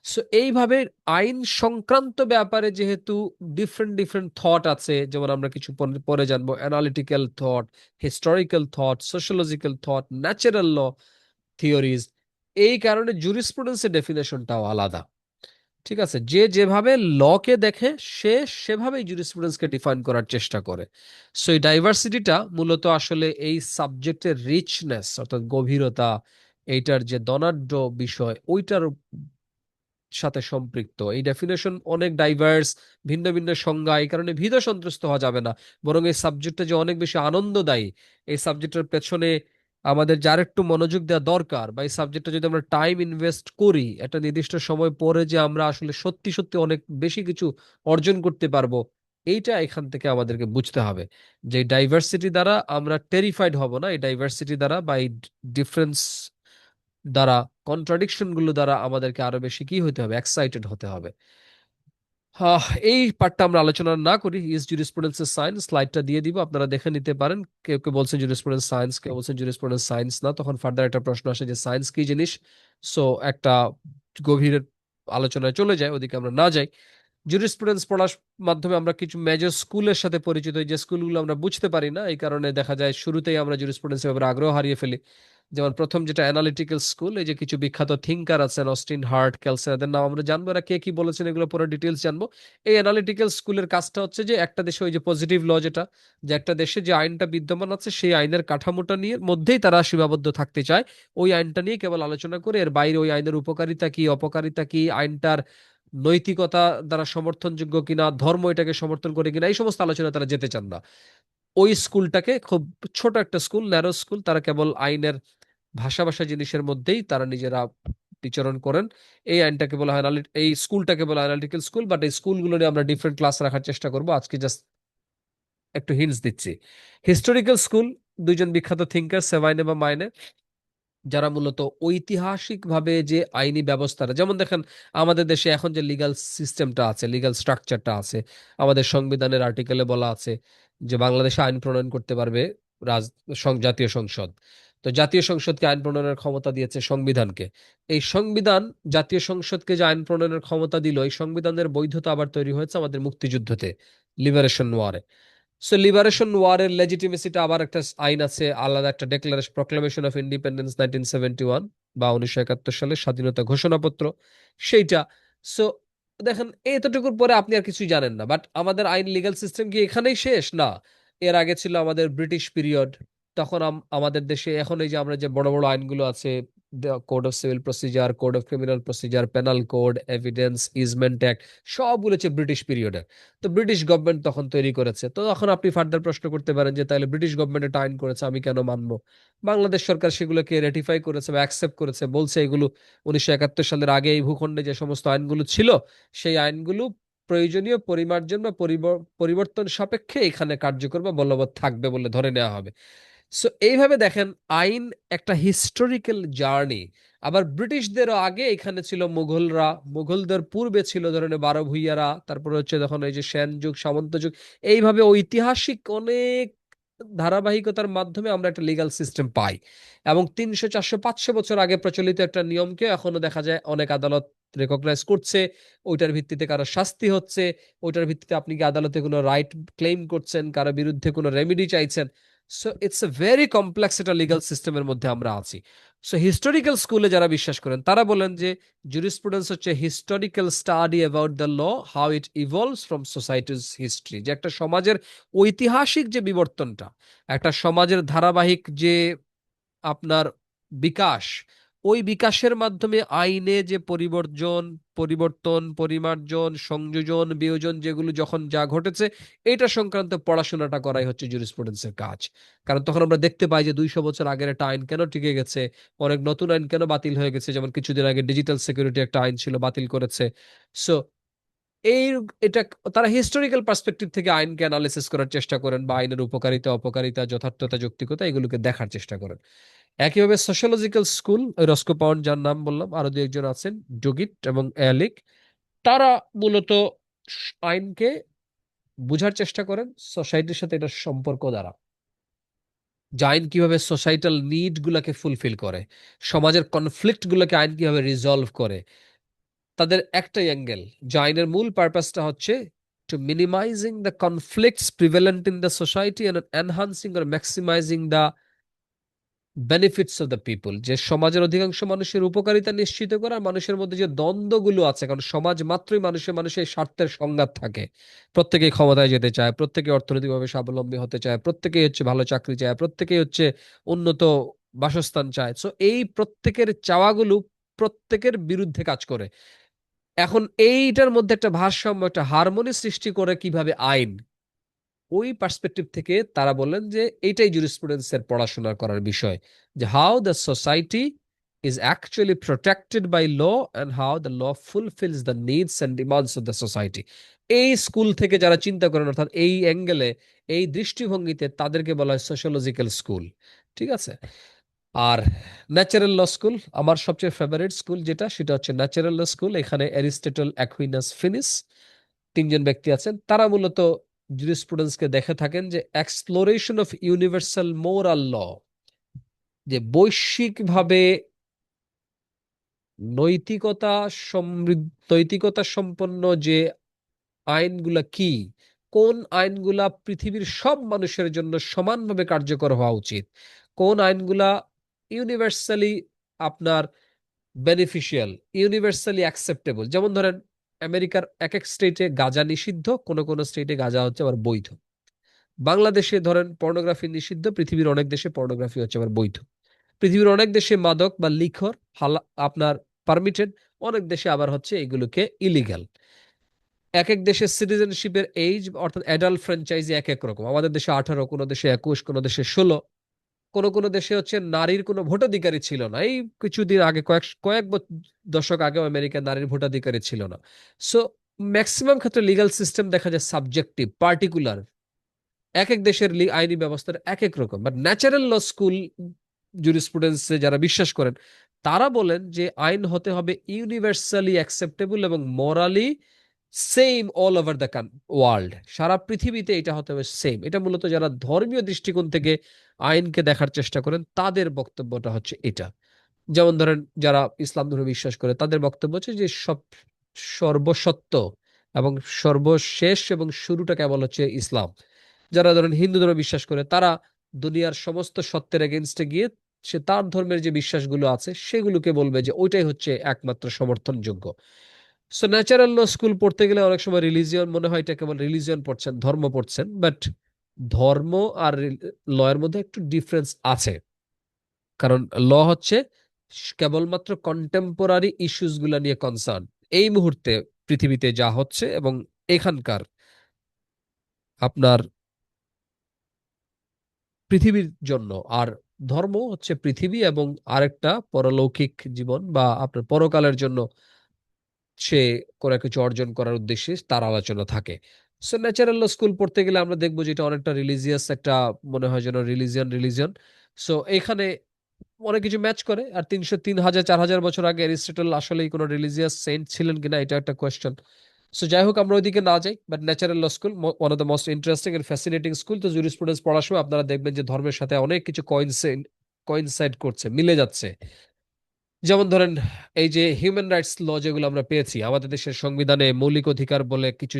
Speaker 1: সো এইভাবে আইন সংক্রান্ত ব্যাপারে যেহেতু ডিফারেন্ট ডিফারেন্ট থট আছে, যেমন আমরা কিছু পরে জানবো, analytical thought, historical thought, sociological thought, natural law theories, এই কারণে জুরিসপ্রুডেন্সের ডেফিনেশনটাও আলাদা। ঠিক আছে, যে যেভাবে লকে দেখে সে সেভাবেই জুরিসপ্রুডেন্সকে ডিফাইন করার চেষ্টা করে। সো এই ডাইভার্সিটিটা মূলত আসলে এই সাবজেক্টের রিচনেস অর্থাৎ গভীরতা, এইটার যে ধনাঢ্য বিষয় ওইটার সাথে সম্পৃক্ত। এই ডেফিনেশন অনেক ডাইভার্স, ভিন্ন ভিন্ন সংজ্ঞা, এই কারণে ভীত সন্ত্রস্ত হওয়া যাবে না। বরং এই সাবজেক্টটা যে অনেক বেশি আনন্দদায়ী, এই সাবজেক্টের পেছনে আমাদের যার একটু মনোযোগ দেওয়া দরকার, বা এই সাবজেক্টটা যদি আমরা টাইম ইনভেস্ট করি একটা নির্দিষ্ট সময় পরে, যে আমরা আসলে সত্যি সত্যি অনেক বেশি কিছু অর্জন করতে পারবো, এইটা এখান থেকে আমাদেরকে বুঝতে হবে। যে ডাইভার্সিটি দ্বারা আমরা টেরিফাইড হব না, এই ডাইভার্সিটি দ্বারা বা এই ডিফারেন্স দ্বারা, কন্ট্রাডিকশন গুলো দ্বারা আমাদেরকে আরো বেশি কি হতে হবে, এক্সাইটেড হতে হবে। এই পার্টটা আমরা আলোচনা না করি, ইজ জুরিসপ্রুডেন্স সায়েন্স, স্লাইডটা দিয়ে দিব, আপনারা দেখে নিতে পারেন। কেউ কেউ বলছেন জুরিসপ্রুডেন্স সায়েন্স, কেউ বলছেন জুরিসপ্রুডেন্স সায়েন্স না। তখন ফার্দার একটা প্রশ্ন আসে যে সায়েন্স কি জিনিস। সো একটা গভীর আলোচনায় চলে যায়, ওদিকে আমরা না যাই। জুরিসপ্রুডেন্স পড়ার মাধ্যমে আমরা কিছু মেজর স্কুলের সাথে পরিচিত হই, যে স্কুলগুলো আমরা বুঝতে পারি না, এই কারণে দেখা যায় শুরুতেই আমরা জুরিসপ্রুডেন্সের ব্যাপারে আগ্রহ হারিয়ে ফেলি। যেমন প্রথম যেটা অ্যানালিটিক্যাল স্কুল, এই যে কিছু বিখ্যাত থিঙ্কার আছেন, অস্টিন হার্ট, ক্যালসন, এদের নাম আমরা জানবো, এরা কে কি বলেছেন এগুলো পরে ডিটেলস জানবো। এই অ্যানালিটিক্যাল স্কুলের কাজটা হচ্ছে যে একটা দেশে ওই যে পজিটিভ ল যেটা, যে একটা দেশে যে আইনটা বিদ্যমান আছে সেই আইনের কাঠামোটা নিয়ে মধ্যেই তারা সীমাবদ্ধ থাকতে চায়, ওই আইনটা নিয়ে কেবল আলোচনা করে এর বাইরে ওই আইনের উপকারিতা কি অপকারিতা কি, আইনটার নৈতিকতা দ্বারা সমর্থনযোগ্য কিনা, ধর্ম এটাকে সমর্থন করে কিনা, এই সমস্ত আলোচনা তারা যেতে চান না। ওই স্কুলটাকে খুব ছোট একটা স্কুল, ন্যারো স্কুল, তারা কেবল আইনের ভাষা ভাষা জিনিসের মধ্যেই তারা নিজেরা বিচরণ করেন। এই আইনটাকে বলা হয় এই স্কুলটাকে বলা হয় অ্যানালিটিক্যাল স্কুল। বাট এই স্কুলগুলো নিয়ে আমরা ডিফারেন্ট ক্লাস রাখার চেষ্টা করব, আজকে জাস্ট একটু হিন্টস দিচ্ছি। হিস্টোরিক্যাল স্কুল, দুইজন বিখ্যাত থিঙ্কার, সেভাইনে বা মাইনে, যারা মূলত ঐতিহাসিকভাবে যে আইনি ব্যবস্থাটা, যেমন দেখেন আমাদের দেশে এখন যে লিগ্যাল সিস্টেমটা আছে, লিগ্যাল স্ট্রাকচারটা আছে, আমাদের সংবিধানের আর্টিকেলে বলা আছে যে বাংলাদেশে আইন প্রণয়ন করতে পারবে রাজ জাতীয় সংসদ। তো জাতীয় সংসদকে আইন প্রণয়নের ক্ষমতা দিয়েছে সংবিধানকে। এই সংবিধান জাতীয় সংসদকে যে আইন প্রণয়নের ক্ষমতা দিল, এই সংবিধানের বৈধতা আবার তৈরি হয়েছে আমাদের মুক্তিযুদ্ধতে, লিবারেশন ওয়ারে। সো লিবারেশন ওয়ারের লেজিটিমেসিটা আবার একটা আইন আছে আলাদা, একটা ডেক্লারেশন, প্রক্লামেশন অফ ইন্ডিপেন্ডেন্স 1971 বা 1971 সালের স্বাধীনতা ঘোষণাপত্র, সেইটা। সো দেখেন এতটুকুর পরে আপনি আর কিছুই জানেন না। বাট আমাদের আইন লিগ্যাল সিস্টেম কি এখানেই শেষ? না, এর আগে ছিল আমাদের ব্রিটিশ পিরিয়ড। তখন আমাদের দেশে এখন এই যে আমরা যে বড় বড় আইনগুলো আছে, code of civil procedure, code of criminal procedure, penal code, evidence, easement act, সবগুলো হচ্ছে ব্রিটিশ পিরিয়ডে। তো ব্রিটিশ গভর্নমেন্ট তখন তৈরি করেছে। তো তখন আপনি ফার্দার প্রশ্ন করতে পারেন যে তাহলে ব্রিটিশ গভর্নমেন্ট এটা আইন করেছে, আমি কেন মানবো? বাংলাদেশ সরকার সেগুলোকে রেটিফাই করেছে বা অ্যাকসেপ্ট করেছে, বলছে এগুলো 1971 সালের আগে এই ভূখণ্ডে যে সমস্ত আইনগুলো ছিল, সেই আইনগুলো প্রয়োজনীয় পরিমার্জন বা পরিবর্তন সাপেক্ষে এখানে কার্যকর বা বলবৎ থাকবে বলে ধরে নেওয়া হবে। সো এইভাবে দেখেন আইন একটা হিস্টোরিক্যাল জার্নি। আবার ব্রিটিশদেরও আগে এখানে ছিল মুঘলরা, মুঘলদের পূর্বে ছিল ধরেন বারো ভূইয়ারা, তারপরে হচ্ছে যখন এই যে সেন যুগ, সামন্ত যুগ, এইভাবে ঐতিহাসিক অনেক ধারাবাহিকতার মাধ্যমে আমরা একটা লিগ্যাল সিস্টেম পাই। এবং 300 400 500 বছর আগে প্রচলিত একটা নিয়মকে এখনো দেখা যায় অনেক আদালত রেকগনাইজ করছে, ওইটার ভিত্তিতে কারো শাস্তি হচ্ছে, ওইটার ভিত্তিতে আপনি কি আদালতে কোনো রাইট ক্লেম করছেন, কারো বিরুদ্ধে কোনো রেমেডি চাইছেন। So it's a very complex একটা লিগ্যাল সিস্টেমের মধ্যে আমরা আছি। সো হিস্টোরিক্যাল স্কুলে যারা বিশ্বাস করেন তারা বলেন যে জুরিসপ্রুডেন্স হচ্ছে historical study about the law, how it evolves from societies history, যে একটা সমাজের ঐতিহাসিক যে বিবর্তনটা, একটা সমাজের ধারাবাহিক যে আপনার বিকাশ, ওই বিকাশের মাধ্যমে আইনে যে পরিবর্তন, পরিমার্জন, সংযোজন, বিয়োজন, যেগুলো যখন যা ঘটেছে, এটা সংক্রান্ত পড়াশোনাটা করাই হচ্ছে জুরিসপ্রুডেন্সের কাজ। কারণ তখন আমরা দেখতে পাই যে 200 বছর আগের একটা আইন কেন টিকে গেছে, অনেক নতুন আইন কেন বাতিল হয়ে গেছে, যেমন কিছুদিন আগে ডিজিটাল সিকিউরিটি একটা আইন ছিল, বাতিল করেছে। সো এই এটা তারা হিস্টোরিক্যাল পার্সপেক্টিভ থেকে আইনকে অ্যানালিসিস করার চেষ্টা করেন, বা আইনের উপকারিতা অপকারিতা যথার্থতা যৌক্তিকতা এগুলোকে দেখার চেষ্টা করেন। একইভাবে সোশ্যোলজিক্যাল স্কুল, রস্কো পাউন্ড যার নাম বললাম, আরো দু একজন আছেন, ডুগিট এবং এলিক, তারা মূলত আইনকে বুঝার চেষ্টা করেন সোসাইটির সাথে এটার সম্পর্ক দ্বারা, যে আইন কিভাবে সোসাইটাল নিড গুলাকে ফুলফিল করে, সমাজের কনফ্লিক্ট গুলোকে আইন কিভাবে রিজলভ করে। তাদের একটাই অ্যাঙ্গেল, যে আইনের মূল পারপাসটা হচ্ছে to minimising the conflicts prevalent in the society and enhancing or maximising the benefits of the people, যে সমাজের অধিকাংশ মানুষের উপকারিতা নিশ্চিত করা, মানুষের মধ্যে যে দ্বন্দ্বগুলো আছে, কারণ সমাজ মাত্রই মানুষের স্বার্থের সংঘাত থাকে, প্রত্যেকেই ক্ষমতায় যেতে চায়, প্রত্যেকে অর্থনৈতিকভাবে স্বাবলম্বী হতে চায়, প্রত্যেকেই হচ্ছে ভালো চাকরি চায়, প্রত্যেকেই হচ্ছে উন্নত বাসস্থান চায়। সো এই প্রত্যেকের চাওয়াগুলো প্রত্যেকের বিরুদ্ধে কাজ করে। এখন এইটার মধ্যে একটা ভারসাম্য, একটা হারমোনি সৃষ্টি করে কিভাবে আইন, ওই পার্সপেক্টিভ থেকে তারা বললেন যে এইটাই জুরিসপ্রুডেন্সের পড়াশোনা করার বিষয়, যে how the society is actually protected by law and how the law fulfils the needs and demands of the society. এই স্কুল থেকে যারা চিন্তা করেন, অর্থাৎ এই অ্যাঙ্গেলে, এই দৃষ্টিভঙ্গিতে, তাদেরকে বলা হয় সোশ্যোলজিক্যাল স্কুল। ঠিক আছে। আর ন্যাচারাল ল স্কুল, আমার সবচেয়ে ফেভারিট স্কুল যেটা, সেটা হচ্ছে ন্যাচারাল ল স্কুল। এখানে অ্যারিস্টটল, অ্যাকুইনাস, ফিনিস, তিনজন ব্যক্তি আছেন। তারা মূলত জুরিসপ্রুডেন্সকে দেখে থাকেন যে এক্সপ্লোরেশন অফ ইউনিভার্সাল মোরাল ল, যে বৈশ্বিকভাবে নৈতিকতা সম্পন্ন যে আইনগুলা কি, কোন আইনগুলা পৃথিবীর সব মানুষের জন্য সমানভাবে কার্যকর হওয়া উচিত, কোন আইনগুলা ইউনিভার্সালি আপনার বেনিফিশিয়াল, ইউনিভার্সালি অ্যাকসেপ্টেবল। যেমন ধরেন আমেরিকার এক এক স্টেটে গাঁজা নিষিদ্ধ, কোন কোন স্টেটে গাঁজা হচ্ছে আবার বৈধ। বাংলাদেশে ধরেন পর্নোগ্রাফি নিষিদ্ধ, পৃথিবীর অনেক দেশে পর্নোগ্রাফি হচ্ছে আবার বৈধ। পৃথিবীর অনেক দেশে মাদক বা লিখর আপনার পারমিটেড, অনেক দেশে আবার হচ্ছে এগুলোকে ইলিগাল। এক এক দেশের সিটিজেনশিপের এইজ, অর্থাৎ অ্যাডাল্ট ফ্র্যাঞ্চাইজি এক এক রকম। আমাদের দেশে 18, কোনো দেশে 21, কোনো দেশে 16, কোনো কোনো দেশে হচ্ছে নারীর কোনো ভোটাধিকারই ছিল না। এই কিছুদিন আগে, কয়েক কয়েক দশক আগেও আমেরিকার নারীর ভোটাধিকারই ছিল না। সো ম্যাক্সিমাম ক্ষেত্রে লিগাল সিস্টেম দেখা যায় সাবজেক্টিভ, পার্টিকুলার, এক এক দেশের আইনি ব্যবস্থার এক এক রকম। বাট ন্যাচারাল ল স্কুল জুরিসপ্রুডেন্সে যারা বিশ্বাস করেন, তারা বলেন যে আইন হতে হবে ইউনিভার্সালি অ্যাকসেপ্টেবল এবং morally same all over the world, সারা পৃথিবীতে এটা হতে হবে সেম। এটা মূলত যারা ধর্মীয় দৃষ্টিকোণ থেকে আইনকে দেখার চেষ্টা করেন, তাদের বক্তব্যটা হচ্ছে এটা। যেমন ধরেন যারা ইসলাম ধর্মে বিশ্বাস করে, তাদের বক্তব্য হচ্ছে যে সর্বসত্য এবং সর্বশেষ এবং শুরুটা কেবল হচ্ছে ইসলাম। যারা ধরেন হিন্দু ধর্মে বিশ্বাস করে, তারা দুনিয়ার সমস্ত সত্যের এগেনস্টে গিয়ে সে তার ধর্মের যে বিশ্বাসগুলো আছে সেগুলোকে বলবে যে ওইটাই হচ্ছে একমাত্র সমর্থনযোগ্য। সো ন্যাচারাল ল স্কুল পড়তে গেলে অনেক সময় রিলিজিয়ন মনে হয়, এটা কেবল রিলিজিয়ন পড়ছেন, ধর্ম পড়ছেন, বাট ধর্ম আর ল এর মধ্যে একটু ডিফারেন্স আছে। কারণ ল হচ্ছে কেবলমাত্র কন্টেম্পোরারি ইস্যুস গুলা নিয়ে কনসার্ন, এই মুহূর্তে পৃথিবীতে যা হচ্ছে এবং এখানকার আপনার পৃথিবীর জন্য। আর ধর্ম হচ্ছে পৃথিবী এবং আরেকটা পরলৌকিক জীবন বা আপনার পরকালের জন্য সে কোনো কিছু অর্জন করার উদ্দেশ্যে তার আলোচনা থাকে। সো ন্যাচারাল স্কুল পড়তে গেলে আমরা দেখবো যে এটা অনেকটা রিলিজিয়াস একটা, মনে হয় যেন রিলিজিয়ন। সো এখানে অনেক কিছু ম্যাচ করে। আর 300 3000 4000 বছর আগে অ্যারিস্টটল আসলেই কোনো রিলিজিয়াস সেন্ট ছিলেন কিনা, এটা একটা কোয়েশ্চেন। সো যাই হোক, আমরা ওইদিকে না যাই, but natural law school one of the most interesting and fascinating school. তো জুরিসপ্রুডেন্স পড়ার সময় আপনারা দেখবেন যে ধর্মের সাথে অনেক কিছু কোইনসাইড করছে, মিলে যাচ্ছে। যেমন ধরেন, এই যে হিউম্যান রাইটস ল যেগুলো আমরা পেয়েছি আমাদের দেশের সংবিধানে, মৌলিক অধিকার বলে কিছু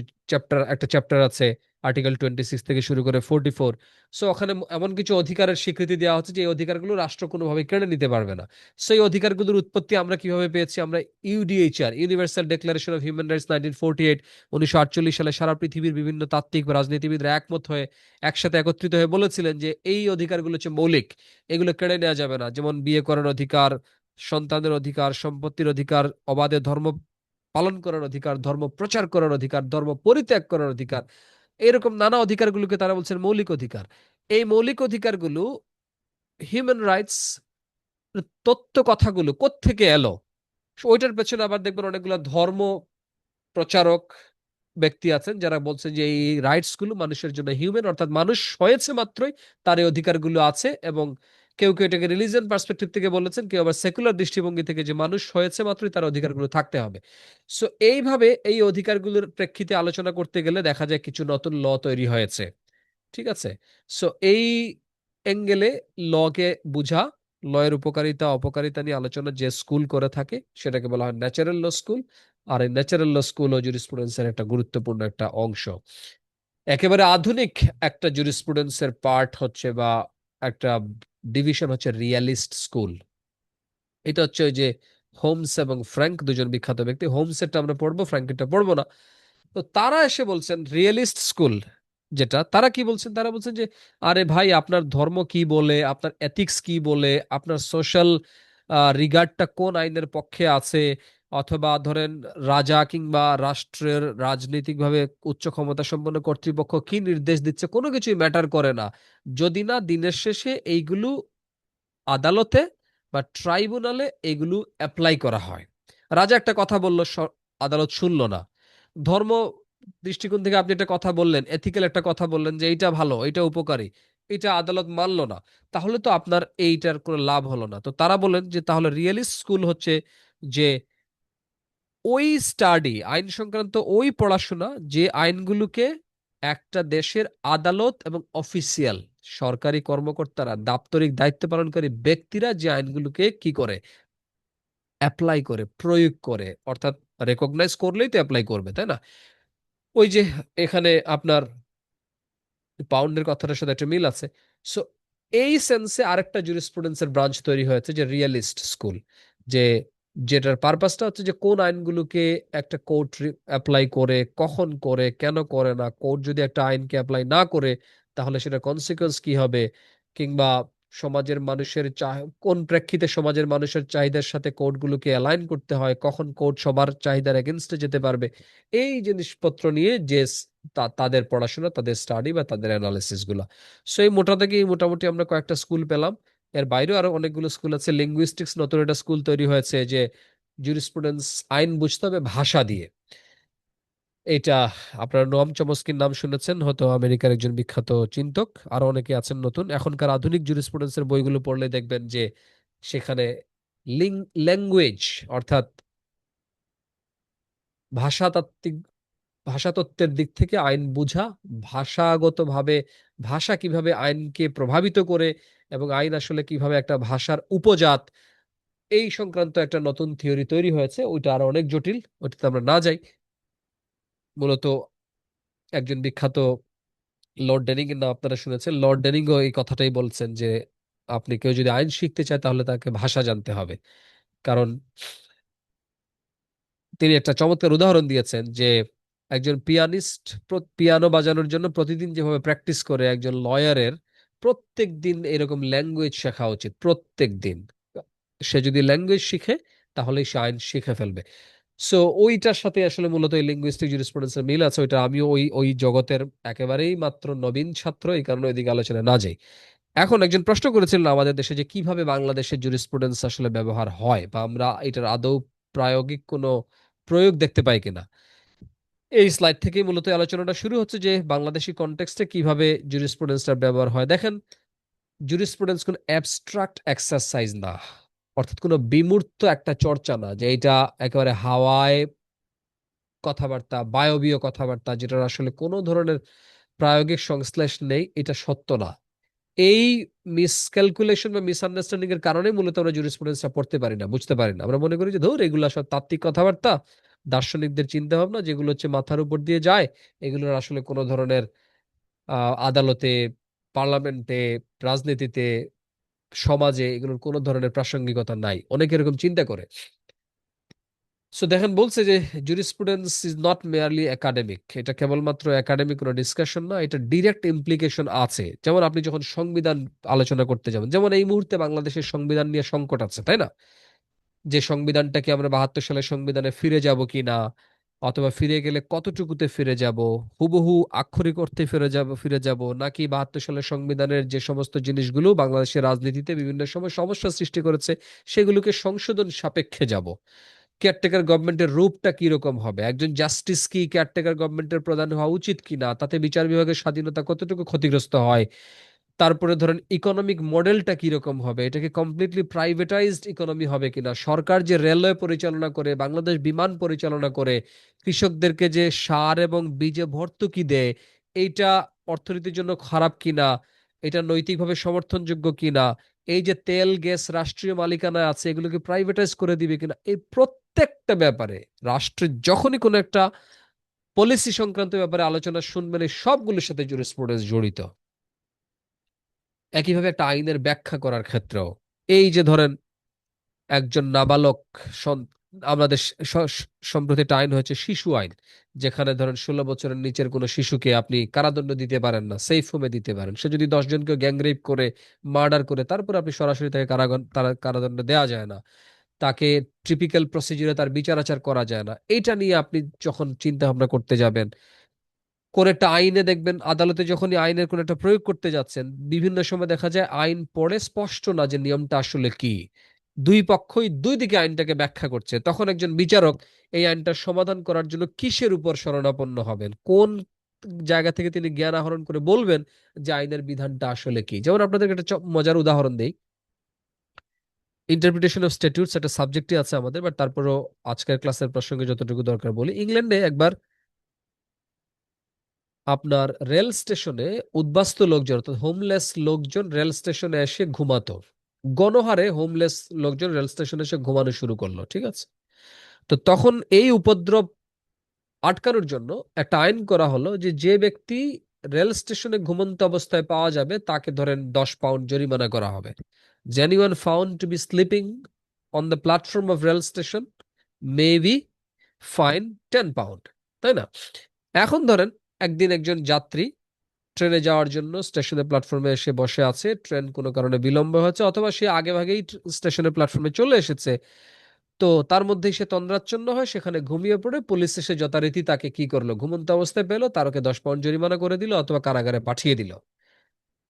Speaker 1: একটা চ্যাপ্টার আছে, আর্টিকেল 26 থেকে শুরু করে 44। সো ওখানে এমন কিছু অধিকারের স্বীকৃতি দেওয়া হচ্ছে যে এই অধিকারগুলো রাষ্ট্র কোনোভাবে কেড়ে নিতে পারবে না। সেই অধিকারগুলোর উৎপত্তি আমরা কিভাবে পেয়েছি? আমরা UDHR, universal declaration of human rights 1948, 1948 সালে সারা পৃথিবীর বিভিন্ন তাত্ত্বিক বা রাজনীতিবিদরা একমত হয়ে একসাথে একত্রিত হয়ে বলেছিলেন যে এই অধিকারগুলো হচ্ছে মৌলিক, এগুলো কেড়ে নেওয়া যাবে না। যেমন বিয়ে করার অধিকার, সন্তানের অধিকার, সম্পত্তির অধিকার, অবাধে ধর্ম পালন করার অধিকার, ধর্ম প্রচার করার অধিকার, ধর্ম পরিত্যাগ করার অধিকার, এরকম নানা অধিকারগুলোকে তারা বলছেন মৌলিক অধিকার। এই মৌলিক অধিকারগুলো, হিউম্যান রাইটস তত্ত্ব কথাগুলো কোত্থেকে এলো? ওইটার পেছনে আবার দেখবেন অনেকগুলো ধর্ম প্রচারক ব্যক্তি আছেন যারা বলছেন যে এই রাইটস গুলো মানুষের জন্য হিউম্যান, অর্থাৎ মানুষ হয়েছে মাত্রই তার এই অধিকারগুলো আছে। এবং কেউ কেউ এটাকে রিলিজিয়ন পার্সপেক্টিভ থেকে বলেছেন, কেউ আবার সেকুলার দৃষ্টিভঙ্গি থেকে যে মানুষ হয়েছে মাত্রই তার অধিকারগুলো থাকতে হবে। সো এইভাবে এই অধিকারগুলোর প্রেক্ষিতে আলোচনা করতে গেলে দেখা যায় কিছু নতুন ল তৈরি হয়েছে। ঠিক আছে? সো এই এঙ্গেলে লকে বুঝা, লয়ের উপকারিতা অপকারিতা নিয়ে আলোচনা যে স্কুল করে থাকে সেটাকে বলা হয় ন্যাচারাল ল স্কুল। আর এই ন্যাচারাল ল স্কুল ও জুরিসপ্রুডেন্সের একটা গুরুত্বপূর্ণ একটা অংশ। একেবারে আধুনিক একটা জুরিসপ্রুডেন্সের পার্ট হচ্ছে, বা একটা ডিভিশন হচ্ছে রিয়ালিস্ট স্কুল। এটা হচ্ছে ওই যে হোমস এবং ফ্র্যাঙ্ক, দুজন বিখ্যাত ব্যক্তি। হোমসেরটা আমরা পড়বো, ফ্র্যাঙ্কেরটা পড়বো না। তো তারা এসে বলছেন রিয়েলিস্ট স্কুল যেটা, তারা কি বলছেন? তারা বলছেন যে আরে ভাই, আপনার ধর্ম কি বলে, আপনার এথিক্স কি বলে, আপনার সোশ্যাল রিগার্ডটা কোন আইনের পক্ষে আছে, অথবা ধরেন রাজা কিংবা রাষ্ট্রের রাজনৈতিকভাবে উচ্চ ক্ষমতা সম্পন্ন কর্তৃপক্ষ কি নির্দেশ দিচ্ছে, কোনো কিছুই ম্যাটার করে না যদি না দিনের শেষে এইগুলো আদালতে বা ট্রাইব্যুনালে এগুলো অ্যাপ্লাই করা হয়। রাজা একটা কথা বলল, আদালত শুনলো না। ধর্ম দৃষ্টিকোণ থেকে আপনি একটা কথা বললেন, এথিক্যাল একটা কথা বললেন যে এইটা ভালো, এটা উপকারী, এটা আদালত মানলো না, তাহলে তো আপনার এইটার কোনো লাভ হলো না। তো তারা বলেন যে তাহলে রিয়েলিস্ট স্কুল হচ্ছে যে ওই স্টাডি, আইন সংক্রান্ত ওই পড়াশোনা যে আইনগুলোকে একটা দেশের আদালত এবং অফিসিয়াল সরকারি কর্মকর্তারা, দাপ্তরিক দায়িত্ব পালনকারী ব্যক্তিরা যে আইনগুলোকে কি করে, অ্যাপ্লাই করে, প্রয়োগ করে, অর্থাৎ রেকগনাইজ করলেই তো অ্যাপ্লাই করবে, তাই না? ওই যে এখানে আপনার পাউন্ডের কথাটার সাথে একটা মিল আছে। সো এই সেন্সে আরেকটা জুরিসপ্রুডেন্সের ব্রাঞ্চ তৈরি হয়েছে যে রিয়েলিস্ট স্কুল, যে যেটার পারপাসটা হচ্ছে যে কোন আইনগুলোকে একটা কোর্ট অ্যাপ্লাই করে, কখন করে, কেন করে না, কোর্ট যদি একটা আইনকে অ্যাপ্লাই না করে তাহলে সেটা কনসিকোয়েন্স কি হবে, কিংবা সমাজের মানুষের কোন প্রেক্ষিতে সমাজের মানুষের চাহিদার সাথে কোর্টগুলোকে অ্যালাইন করতে হয়, কখন কোর্ট সবার চাহিদার এগেনস্টে যেতে পারবে, এই জিনিসপত্র নিয়ে যে তাদের পড়াশোনা, তাদের স্টাডি বা তাদের অ্যানালিসিস গুলা। সো এই মোটা থেকে মোটামুটি আমরা কয়েকটা স্কুল পেলাম। এর বাইরেও আরো অনেকগুলো স্কুল আছে। লিঙ্গুইস্টিক্স নতুন একটা স্কুল তৈরি হয়েছে, যে জুরিসপ্রুডেন্স, আইন বুঝতে হবে ভাষা দিয়ে। এটা আপনার নোয়াম চমস্কির নাম শুনেছেন হয়তো, আমেরিকার একজন বিখ্যাত চিন্তক। আরো অনেকে আছেন নতুন। এখনকার আধুনিক জুরিসপ্রুডেন্সের বইগুলো পড়লে দেখবেন যে সেখানে ল্যাঙ্গুয়েজ, অর্থাৎ ভাষাতাত্ত্বিক, ভাষাতত্ত্বের দিক থেকে আইন বুঝা, ভাষাগতভাবে ভাষা কিভাবে আইনকে প্রভাবিত করে, এবং আইন আসলে কিভাবে একটা ভাষার উপজাত, এই সংক্রান্ত একটা নতুন থিওরি তৈরি হয়েছে। ওইটা আরো অনেক জটিল, ওইটাতে আমরা না যাই। মূলত একজন বিখ্যাত লর্ড ডেনিং এর নাম আপনারা শুনেছেন। লর্ড ডেনিংও এই কথাটাই বলছেন যে আপনি কেউ যদি আইন শিখতে চায় তাহলে তাকে ভাষা জানতে হবে। কারণ তিনি একটা চমৎকার উদাহরণ দিয়েছেন যে একজন পিয়ানিস্ট পিয়ানো বাজানোর জন্য প্রতিদিন যেভাবে প্র্যাকটিস করে, একজন লয়ারের প্রত্যেক দিন এরকম ল্যাঙ্গুয়েজ শেখা উচিত, প্রত্যেক দিন। সে যদি ল্যাঙ্গুয়েজ শিখে তাহলে সে আইন শিখে ফেলবে। সো ওইটার সাথে আসলে মূলত এই লিঙ্গুইস্টিক জুরিসপ্রুডেন্সের মিল আছে। ওইটা আমিও ওই ওই জগতের একেবারেই মাত্র নবীন ছাত্র, এই কারণে ওইদিকে আলোচনা না যাই। এখন একজন প্রশ্ন করেছিলেন আমাদের দেশে যে কিভাবে বাংলাদেশের জুরিসপ্রুডেন্স আসলে ব্যবহার হয়, বা আমরা এটার আদৌ প্রায়োগিক কোনো প্রয়োগ দেখতে পাই কিনা। এই স্লাইড থেকেই মূলত এই আলোচনাটা শুরু হচ্ছে যে বাংলাদেশি কনটেক্সটে কিভাবে জুরিসপ্রুডেন্সটার ব্যবহার হয়। দেখেন, জুরিসপ্রুডেন্স কোনো অ্যাবস্ট্রাক্ট এক্সারসাইজ না, অর্থাৎ কোনো বিমূর্ত একটা চর্চা না যে এটা একেবারে হাওয়ায় কথাবার্তা, বায়বীয় কথাবার্তা, যেটার আসলে কোনো ধরনের প্রায়োগিক সংশ্লেষ নেই, এটা সত্য না। এই মিসক্যালকুলেশন বা মিসআন্ডারস্ট্যান্ডিং এর কারণে মূলত আমরা জুরিসপ্রুডেন্সটা পড়তে পারি না, বুঝতে পারি না। আমরা মনে করি যে ধর এগুলো সব তাত্ত্বিক কথাবার্তা, দার্শনিকদের চিন্তা ভাবনা, যেগুলো হচ্ছে মাথার উপর দিয়ে যায়, এগুলোর আসলে কোনো ধরনের আদালতে, পার্লামেন্টে, রাজনীতিতে, সমাজে এগুলোর কোনো ধরনের প্রাসঙ্গিকতা নাই, অনেকে এরকম চিন্তা করে। সো দেখেন, বলছে যে jurisprudence is not merely academic, এটা কেবলমাত্র একাডেমিক কোনো ডিসকাশন না, এটা ডিরেক্ট ইমপ্লিকেশন আছে। যেমন আপনি যখন সংবিধান আলোচনা করতে যাবেন, যেমন এই মুহূর্তে বাংলাদেশের সংবিধান নিয়ে সংকট আছে, তাই না? যে সংবিধানটাকে আমরা 72 সালের সংবিধানে ফিরে যাব কি না, অথবা ফিরে গেলে কতটুকুতে ফিরে যাব, হুবহু আক্ষরিক অর্থে ফিরে যাব নাকি 72 সালের সংবিধানের যে সমস্ত জিনিসগুলো বাংলাদেশের রাজনীতিতে বিভিন্ন সময় সমস্যা সৃষ্টি করেছে সেগুলোকে সংশোধন সাপেক্ষে যাব। কেয়ারটেকার গভর্নমেন্টের রূপটা কি রকম হবে, একজন জাস্টিস কি কেয়ারটেকার গভর্নমেন্টের প্রধান হওয়া উচিত কিনা, তাতে বিচার বিভাগের স্বাধীনতা কতটুকু ক্ষতিগ্রস্ত হয়। তারপরে ধরেন ইকোনমিক মডেলটা কিরকম হবে, এটাকে কমপ্লিটলি প্রাইভেটাইজড ইকোনমি হবে কিনা, সরকার যে রেলওয়ে পরিচালনা করে, বাংলাদেশ বিমান পরিচালনা করে, কৃষকদেরকে যে সার এবং বীজে ভর্তুকি দেয়, এইটা অর্থনীতির জন্য খারাপ কিনা, এটা নৈতিকভাবে সমর্থনযোগ্য কিনা, এই যে তেল গ্যাস রাষ্ট্রীয় মালিকানায় আছে এগুলোকে প্রাইভেটাইজ করে দিবে কিনা, এই প্রত্যেকটা ব্যাপারে রাষ্ট্রের যখনই কোনো একটা পলিসি সংক্রান্ত ব্যাপারে আলোচনা শুনবেন, এই সবগুলোর সাথে জুরিসপ্রুডেন্স জড়িত। একইভাবে একটা আইনের ব্যাখ্যা করার ক্ষেত্রেও, এই যে ধরেন একজন নাবালক আমাদের সম্প্রতি একটা আইন হয়েছে শিশু আইন, যেখানে ধরেন 16 বছরের নিচের কোনো শিশুকে আপনি কারাদণ্ড দিতে পারেন না, সেফ হোমে দিতে পারেন। সে যদি 10 জনকে গ্যাংরেপ করে, মার্ডার করে, তারপর আপনি সরাসরি তাকে কারাদণ্ড দেওয়া যায় না, তাকে টিপিক্যাল প্রসিজারে তার বিচার আচার করা যায় না। এইটা নিয়ে আপনি যখন চিন্তা ভাবনা করতে যাবেন, কোন একটা আইনে দেখবেন আদালতে যখনই আইনের কোন একটা প্রয়োগ করতে যাচ্ছেন, বিভিন্ন সময় দেখা যায় আইন পড়ে স্পষ্ট না যে নিয়মটা আসলে কি, দুই পক্ষই দুই দিকে আইনটাকে ব্যাখ্যা করছে। তখন একজন বিচারক এই আইনটার সমাধান করার জন্য কিসের উপর শরণাপন্ন হবেন, কোন জায়গা থেকে তিনি জ্ঞান আহরণ করে বলবেন যে আইনের বিধানটা আসলে কি। যেমন আপনাদেরকে একটা মজার উদাহরণ দেই, ইন্টারপ্রিটেশন অফ স্ট্যাটিউটস একটা সাবজেক্টই আছে আমাদের, বাট তারপরও আজকের ক্লাসের প্রসঙ্গে যতটুকু দরকার বলি। ইংল্যান্ডে একবার আপনার রেল স্টেশনে উদ্বাস্তু লোকজন, অর্থাৎ হোমলেস লোকজন রেল স্টেশনে এসে ঘুমাতো। গণহারে হোমলেস লোকজন রেল স্টেশনে এসে ঘুমানো শুরু করলো, ঠিক আছে? তো তখন এই উপদ্রব আটকানোর জন্য একটা আইন করা হলো যে যে ব্যক্তি রেল স্টেশনে ঘুমন্ত অবস্থায় পাওয়া যাবে তাকে ধরেন 10 পাউন্ড জরিমানা করা হবে। Anyone found to be sleeping on the platform of rail station may be fine 10 pound, তাই না? এখন ধরেন একদিন একজন যাত্রী ট্রেনে যাওয়ার জন্য স্টেশনের প্ল্যাটফর্মে এসে বসে আছে, ট্রেন কোনো কারণে বিলম্ব হয়েছে, অথবা সে আগে ভাগেই স্টেশনের প্ল্যাটফর্মে চলে এসেছে। তো তার মধ্যেই সে তন্দ্রাচ্ছন্ন হয়, সেখানে ঘুমিয়ে পড়ে। পুলিশ এসে যথারীতি তাকে কি করলো, ঘুমন্ত অবস্থায় পেলো, তারকে 10 পাউন্ড জরিমানা করে দিল অথবা কারাগারে পাঠিয়ে দিল।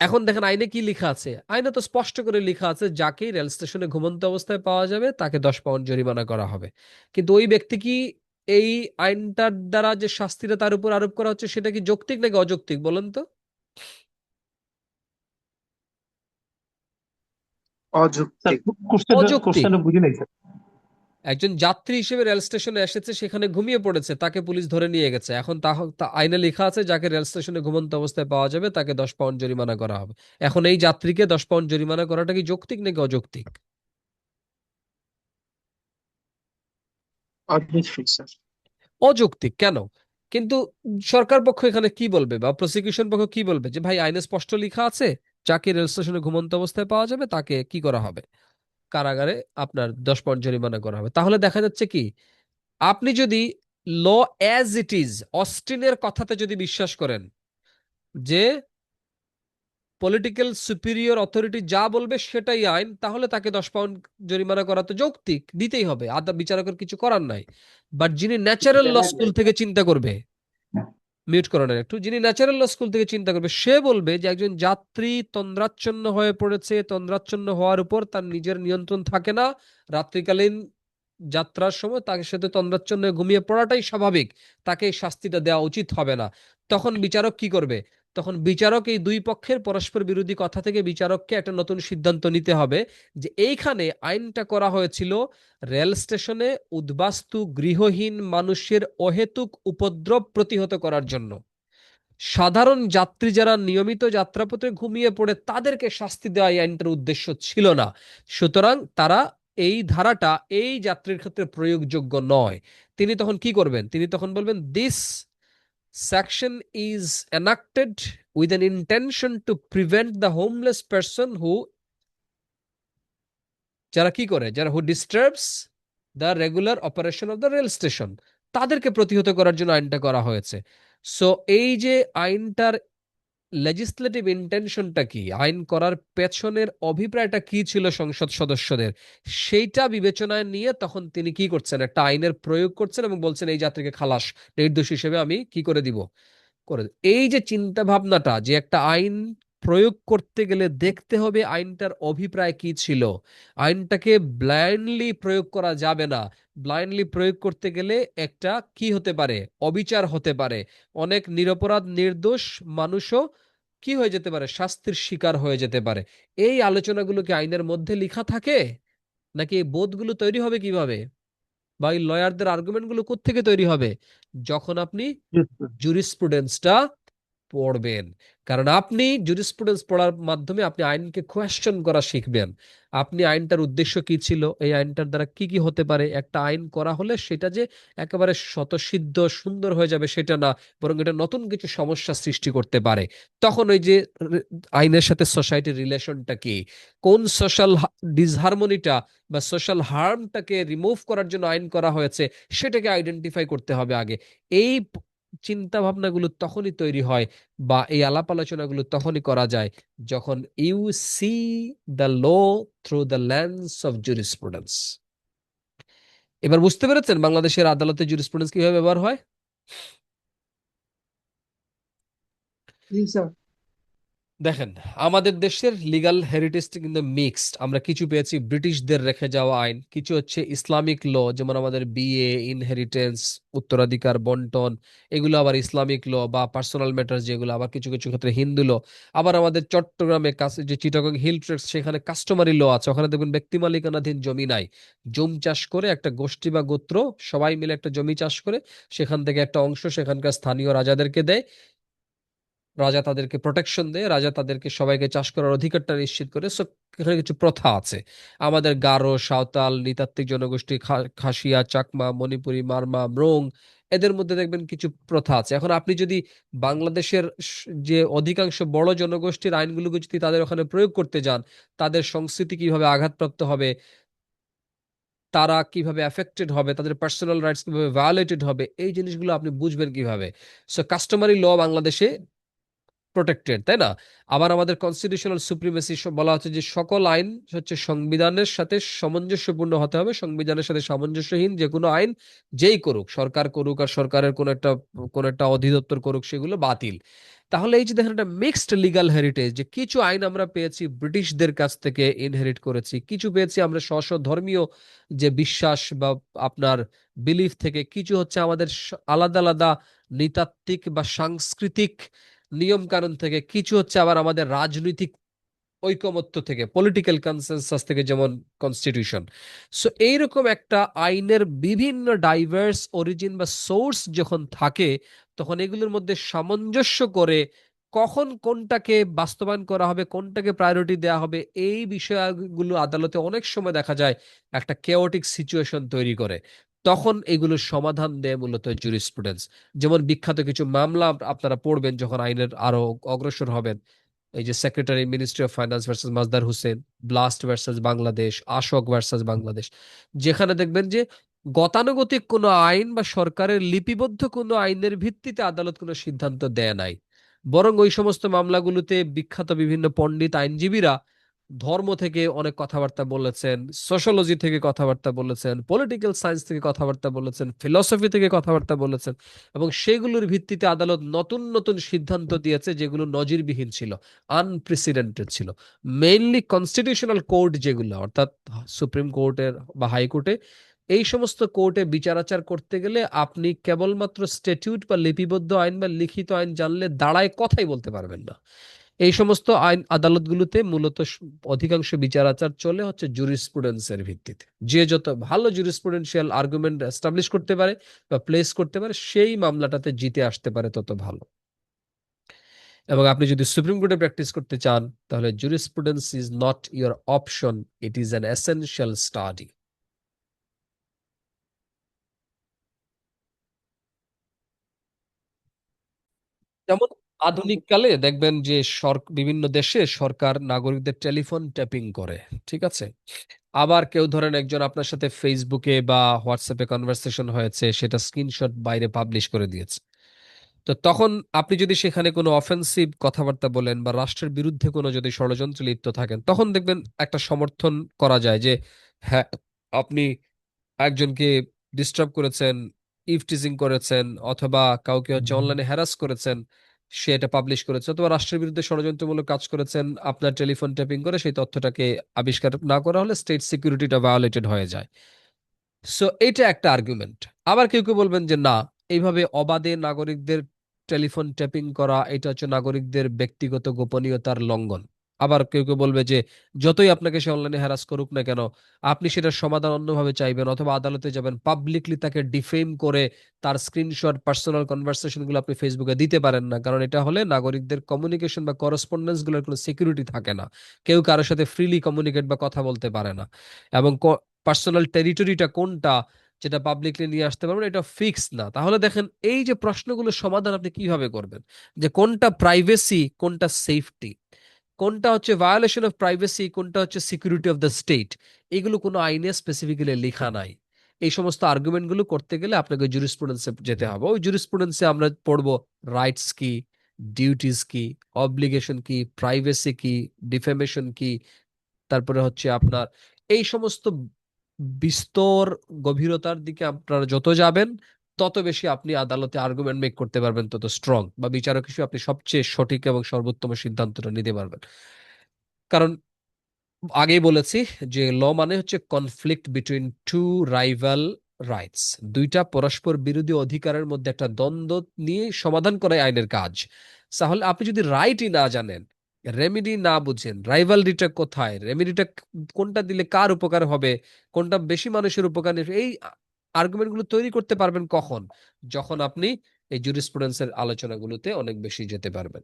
Speaker 1: এখন দেখেন আইনে কি লিখা আছে, আইনে তো স্পষ্ট করে লিখা আছে যাকেই রেল স্টেশনে ঘুমন্ত অবস্থায় পাওয়া যাবে তাকে 10 পাউন্ড জরিমানা করা হবে। কিন্তু ওই ব্যক্তি কি, এই আইনটার দ্বারা যে শাস্তিটা তার উপর আরোপ করা হচ্ছে সেটা কি যৌক্তিক নাকি অযৌক্তিক বলেন তো?
Speaker 2: স্যার,
Speaker 3: অযৌক্তিক।
Speaker 2: কোশ্চেনটা
Speaker 1: অযৌক্তিক।
Speaker 2: কোশ্চেনটা বুঝি নাই স্যার।
Speaker 1: একজন যাত্রী হিসেবে রেল স্টেশনে এসেছে, সেখানে ঘুমিয়ে পড়েছে, তাকে পুলিশ ধরে নিয়ে গেছে। এখন আইনে লেখা আছে যাকে রেল স্টেশনে ঘুমন্ত অবস্থায় পাওয়া যাবে তাকে 10 পাউন্ড জরিমানা করা হবে। এখন এই যাত্রীকে 10 পাউন্ড জরিমানা করাটা কি যৌক্তিক নাকি অযৌক্তিক?
Speaker 3: অযৌক্তিক স্যার।
Speaker 1: অযৌক্তিক কেন? কিন্তু সরকার পক্ষ এখানে কি বলবে বা প্রসিকিউশন পক্ষ কি বলবে, যে ভাই আইনে স্পষ্ট লেখা আছে যাকে রেল স্টেশনে ঘুমন্ত অবস্থায় পাওয়া যাবে তাকে কি করা হবে, কারাগারে আপনার 10 পাউন্ড জরিমানা করা হবে। তাহলে দেখা যাচ্ছে কি, আপনি যদি ল অ্যাজ ইট ইজ, অস্টিনের কথাতে যদি বিশ্বাস করেন যে পলিটিক্যাল সুপিরিয়র অথরিটি যা বলবে সেটাই আইন, তাহলে তাকে 10 পাউন্ড জরিমানা করা তো যৌক্তিক, দিতেই হবে, আদা বিচারকের কিছু করার নাই। বাট যিনি ন্যাচারাল ল স্কুল থেকে চিন্তা করবে, মিউট করেন একটু, যিনি ন্যাচারাল ল স্কুল থেকে চিন্তা করবে সে বলবে যে একজন যাত্রী তন্দ্রাচ্ছন্ন হয়ে পড়েছে, তন্দ্রাচ্ছন্ন হওয়ার উপর তার নিজের নিয়ন্ত্রণ থাকে না, রাত্রিকালীন যাত্রার সময় তাকে সাথে তন্দ্রাচ্ছন্ন হয়ে ঘুমিয়ে পড়াটাই স্বাভাবিক, তাকে এই শাস্তিটা দেওয়া উচিত হবে না। তখন বিচারক কি করবে, তখন বিচারক এই দুই পক্ষের পরস্পর বিরোধী কথা থেকে বিচারককে একটা নতুন সিদ্ধান্ত নিতে হবে যে এইখানে আইনটা করা হয়েছিল রেল স্টেশনে উদ্বাস্তু গৃহহীন মানুষের অহেতুক উপদ্রব প্রতিহত করার জন্য। সাধারণ যাত্রী যারা নিয়মিত যাত্রাপথে ঘুমিয়ে পড়ে তাদেরকে শাস্তি দেওয়া এই আইনটার উদ্দেশ্য ছিল না। সুতরাং তারা এই ধারাটা এই যাত্রীর ক্ষেত্রে প্রয়োগযোগ্য নয়। তিনি তখন কি করবেন? তিনি তখন বলবেন, this section is enacted with an intention to prevent the homeless person who, যারা কি করে, যারা who disturbs the regular operation of the rail station, তাদেরকে প্রতিহত করার জন্য আইনটা করা হয়েছে। সো এই যে আইনটার লেজিসলেটিভ ইন্টেনশনটা কি, আইন করার পেছনের অভিপ্রায়টা কি ছিল সংসদ সদস্যদের, সেইটা বিবেচনায় নিয়ে তখন তিনি কি করছেন, একটা আইনের প্রয়োগ করছেন এবং বলছেন এই যাত্রীকে খালাস, নির্দোষ হিসেবে আমি কি করে দিব, করে। এই যে চিন্তা ভাবনাটা যে একটা আইন প্রয়োগ করতে গেলে দেখতে হবে আইনটার অভিপ্রায় কি ছিল, আইনটাকে ব্লাইন্ডলি প্রয়োগ করা যাবে না। ব্লাইন্ডলি প্রয়োগ করতে গেলে একটা কি হতে পারে, অবিচার হতে পারে, অনেক নিরপরাধ নির্দোষ মানুষও কি হয়ে যেতে পারে, শাস্তির শিকার হয়ে যেতে পারে। এই আলোচনাগুলো কি আইনের মধ্যে লেখা থাকে, নাকি এই বোধগুলো তৈরি হবে কিভাবে, বা এই লয়ারদের আর্গুমেন্ট গুলো কোত্থেকে তৈরি হবে? যখন আপনি
Speaker 2: Yes, sir.
Speaker 1: জুরিসপ্রুডেন্সটা পড়বেন। কারণ আপনি জুরিসপ্রুডেন্স পড়ার মাধ্যমে আপনি আইনকে কোয়েশ্চেন করা শিখবেন। আপনি আইনটার উদ্দেশ্য কি ছিল, এই আইনটার দ্বারা কি কি হতে পারে, একটা আইন করা হলে সেটা যে একেবারে স্বতঃসিদ্ধ সুন্দর হয়ে যাবে সেটা না, বরং এটা নতুন কিছু সমস্যা সৃষ্টি করতে পারে। তখন ওই যে আইনের সাথে সোসাইটির রিলেশনটা কি, কোন সোশ্যাল ডিসহারমোনিটা বা সোশ্যাল হার্মটাকে রিমুভ করার জন্য আইন করা হয়েছে, সেটাকে আইডেন্টিফাই করতে হবে আগে। এই চিন্তা ভাবনাগুলো তখনই তৈরি হয় বা এই আলাপ আলোচনাগুলো তখনই করা যায় যখন you see the law through the lens of jurisprudence. এবার বুঝতে পেরেছেন বাংলাদেশের আদালতে জুরিসপ্রুডেন্স কিভাবে ব্যবহার হয়?
Speaker 2: Yes, sir.
Speaker 1: দেখেন, আমাদের দেশের লিগাল হেরিটেজটা কিন্তু মিক্সড। আমরা কিছু পেয়েছি ব্রিটিশদের রেখে যাওয়া আইন, কিছু হচ্ছে ইসলামিক ল, যেমন আমাদের বিয়ে, ইনহেরিটেন্স, উত্তরাধিকার বন্টন, এগুলো আবার ইসলামিক ল বা পার্সোনাল ম্যাটার যেগুলো, আবার কিছু কিছু ক্ষেত্রে হিন্দু ল। আবার আমাদের চট্টগ্রামে কাছে যে চিটাগং হিল ট্রেক্স, সেখানে কাস্টমারি ল আছে, ওখানে দেখবেন ব্যক্তি মালিকানাধীন জমি নাই, জমি চাষ করে একটা গোষ্ঠী বা গোত্র সবাই মিলে একটা জমি চাষ করে সেখান থেকে একটা অংশ সেখানকার স্থানীয় রাজাদেরকে দেয়, রাজা তাদেরকে প্রোটেকশন দেয়, রাজা তাদেরকে সবাইকে চাষ করার অধিকারটা নিশ্চিত করে। সো এখানে কিছু প্রথা আছে। আমাদের গারো, সাঁওতাল, নৃতাত্ত্বিক জনগোষ্ঠী, খাসিয়া, চাকমা, মণিপুরী, মারমা, ম্রোং, এদের মধ্যে দেখবেন কিছু প্রথা আছে। এখন আপনি যদি বাংলাদেশের যে অধিকাংশ বড় জনগোষ্ঠীর আইনগুলোকে যদি তাদের ওখানে প্রয়োগ করতে যান, তাদের সংস্কৃতি কিভাবে আঘাতপ্রাপ্ত হবে, তারা কিভাবে এফেক্টেড হবে, তাদের পার্সোনাল রাইটস কিভাবে ভায়োলেটেড হবে, এই জিনিসগুলো আপনি বুঝবেন কিভাবে? সো কাস্টমারি ল বাংলাদেশে প্রোটেক্টেড, তাই না? আবার আমাদের কনস্টিটিউশনাল সুপ্রিমেসি বলা হচ্ছে যে সকল আইন হচ্ছে সংবিধানের সাথে সামঞ্জস্যপূর্ণ হতে হবে, সংবিধানের সাথে সামঞ্জস্যহীন যে কোনো আইন যেই করুক, সরকার করুক আর সরকারের কোন একটা অধিদপ্তর করুক, সেগুলো বাতিল। তাহলে এই যে দেখেন একটা মিক্সড লিগাল হেরিটেজ, যে কিছু আইন আমরা পেয়েছি ব্রিটিশদের কাছ থেকে ইনহেরিট করেছি, কিছু পেয়েছি আমরা স্ব ধর্মীয় যে বিশ্বাস বা আপনার বিলিফ থেকে, কিছু হচ্ছে আমাদের আলাদা আলাদা নৃতাত্ত্বিক বা সাংস্কৃতিক নিয়ম কানুন থেকে, কিছু হচ্ছে আবার আমাদের রাজনৈতিক ঐকমত্য থেকে, পলিটিক্যাল কনসেনসাস থেকে, যেমন কনস্টিটিউশন। সো এইরকম একটা আইনের বিভিন্ন ডাইভার্স অরিজিন বা সোর্স যখন থাকে, তখন এগুলোর মধ্যে সামঞ্জস্য করে কখন কোনটাকে বাস্তবায়ন করা হবে, কোনটাকে প্রায়োরিটি দেওয়া হবে, এই বিষয়গুলো আদালতে অনেক সময় দেখা যায় একটা কেওটিক সিচুয়েশন তৈরি করে। তখন এগুলোর সমাধান দেয় মূলত জুরিসপ্রুডেন্স। যেমন বিখ্যাত কিছু মামলা আপনারা পড়বেন যখন আইনের আরো অগ্রসর হবেন, এই যে secretary ministry of finance versus Masdar Hossain, Blast versus Bangladesh, Ashok versus Bangladesh, যেখানে দেখবেন যে গতানুগতিক কোনো আইন বা সরকারের লিপিবদ্ধ কোনো আইনের ভিত্তিতে আদালত কোনো সিদ্ধান্ত দেয় নাই, বরং ওই সমস্ত মামলাগুলোতে বিখ্যাত বিভিন্ন পণ্ডিত আইনজীবীরা ধর্ম থেকে অনেক কথাবার্তা বলেছেন, সোশ্যোলজি থেকে কথাবার্তা বলেছেন, পলিটিক্যাল সায়েন্স থেকে কথাবার্তা বলেছেন, ফিলসফি থেকে কথাবার্তা বলেছেন, এবং সেগুলোর ভিত্তিতে আদালত নতুন নতুন সিদ্ধান্ত দিয়েছে যেগুলো নজিরবিহীন ছিল, আনপ্রেসিডেন্টেড ছিল। মেইনলি কনস্টিটিউশনাল কোর্ট যেগুলো, অর্থাৎ সুপ্রিম কোর্টের বা হাইকোর্টে এই সমস্ত কোর্টে বিচার আচার করতে গেলে আপনি কেবলমাত্র স্ট্যাটিউট বা লিপিবদ্ধ আইন বা লিখিত আইন জানলে দাঁড়ায় কথাই বলতে পারবেন না। এই সমস্ত আইন আদালতগুলোতে মূলত অধিকাংশ বিচার আচার চলে হচ্ছে জুরিসপ্রুডেন্সের ভিত্তিতে। যে যত ভালো জুরিসপ্রুডেন্সিয়াল আর্গুমেন্ট এস্টাবলিশ করতে পারে বা প্লেস করতে পারে, সেই মামলাটাতে জিতে আসতে পারে তত ভালো। এবং আপনি যদি সুপ্রিম কোর্টে প্র্যাকটিস করতে চান, তাহলে jurisprudence is not your option, it is an essential study. যেমন আধুনিক কালে দেখবেন যে বিভিন্ন দেশে সরকার নাগরিকদের টেলিফোন ট্যাপিং করে, ঠিক আছে। আবার কেউ ধরেন একজন আপনার সাথে ফেসবুকে বা হোয়াটসঅ্যাপে কনভারসেশন হয়েছে, সেটা স্ক্রিনশট বাইরে পাবলিশ করে দিয়েছে। তো তখন আপনি যদি সেখানে কোনো অফেন্সিভ কথাবার্তা বলেন বা রাষ্ট্রের বিরুদ্ধে কোনো যদি ষড়যন্ত্রে লিপ্ত থাকেন, তখন দেখবেন একটা সমর্থন করা যায় যে হ্যাঁ, আপনি একজনকে ডিস্টার্ব করেছেন, ইভটিজিং করেছেন, অথবা কাউকে হচ্ছে অনলাইনে হ্যারাস করেছেন, সে এটা পাবলিশ করেছে, অথবা রাষ্ট্রের বিরুদ্ধে ষড়যন্ত্রমূলক কাজ করেছেন, আপনার টেলিফোন ট্যাপিং করে সেই তথ্যটাকে আবিষ্কার না করা হলে স্টেট সিকিউরিটিটা ভায়োলেটেড হয়ে যায়। সো এটা একটা আর্গুমেন্ট। আবার কেউ কেউ বলবেন যে না, এইভাবে অবাধে নাগরিকদের টেলিফোন ট্যাপিং করা এটা হচ্ছে নাগরিকদের ব্যক্তিগত গোপনীয়তার লঙ্ঘন। আবার কেউ কেউ বলবে যে যতই আপনাকে সে অনলাইনে হ্যারাস করুক না কেন, আপনি সেটার সমাধান অন্যভাবে চাইবেন, অথবা আদালতে যাবেন, পাবলিকলি তাকে ডিফেম করে তার স্ক্রিনশট পার্সোনাল কনভারসেশন গুলো আপনি ফেসবুকে দিতে পারেন না, কারণ এটা হলে নাগরিকদের কমিউনিকেশন বা করসপন্ডেন্স গুলোর কোনো সিকিউরিটি থাকে না। কেউ কারোর সাথে ফ্রিলি কমিউনিকেট বা কথা বলতে পারে না। এবং পার্সোনাল টেরিটরিটা কোনটা যেটা পাবলিকলি নিয়ে আসতে পারবেন, এটা ফিক্স না। তাহলে দেখেন এই যে প্রশ্নগুলোর সমাধান আপনি কিভাবে করবেন, যে কোনটা প্রাইভেসি, কোনটা সেফটি, কোনটা হচ্ছে ভায়োলেশন অফ প্রাইভেসি, কোনটা হচ্ছে সিকিউরিটি অফ দ্য স্টেট, এগুলো কোনো আইনে স্পেসিফিক্যালি লেখা নাই। এই সমস্ত আর্গুমেন্ট গুলো করতে গেলে আপনাকে জুরিসপ্রুডেন্সে যেতে হবে। ওই জুরিসপ্রুডেন্সে আমরা পড়বো রাইটস কি, ডিউটিস কি, অব্লিগেশন কি, প্রাইভেসি কি, ডিফেমেশন কি, তারপরে হচ্ছে আপনার এই সমস্ত বিস্তর গভীরতার দিকে আপনারা যত যাবেন, তত বেশি আপনি আদালতে আর্গুমেন্ট মেক করতে পারবেন, তত স্ট্রং বা বিচারক হিসেবে আপনি সবচেয়ে সঠিক এবং সর্বোত্তম সিদ্ধান্তটা নিতে পারবেন। কারণ আগেই বলেছি যে ল মানে হচ্ছে conflict between two rival rights, দুইটা পরস্পর বিরোধী অধিকারের মধ্যে একটা দ্বন্দ্ব নিয়ে সমাধান করাই আইনের কাজ। তাহলে আপনি যদি রাইটই না জানেন, রেমেডি না বুঝেন, রাইভালরিটা কোথায়, রেমেডিটা কোনটা দিলে কার উপকার হবে, কোনটা বেশি মানুষের উপকার নেবে, এই আর্গুমেন্ট গুলো তৈরি করতে পারবেন কখন? যখন আপনি এই জুরিসপ্রুডেন্সের আলোচনাগুলোতে অনেক বেশি যেতে পারবেন।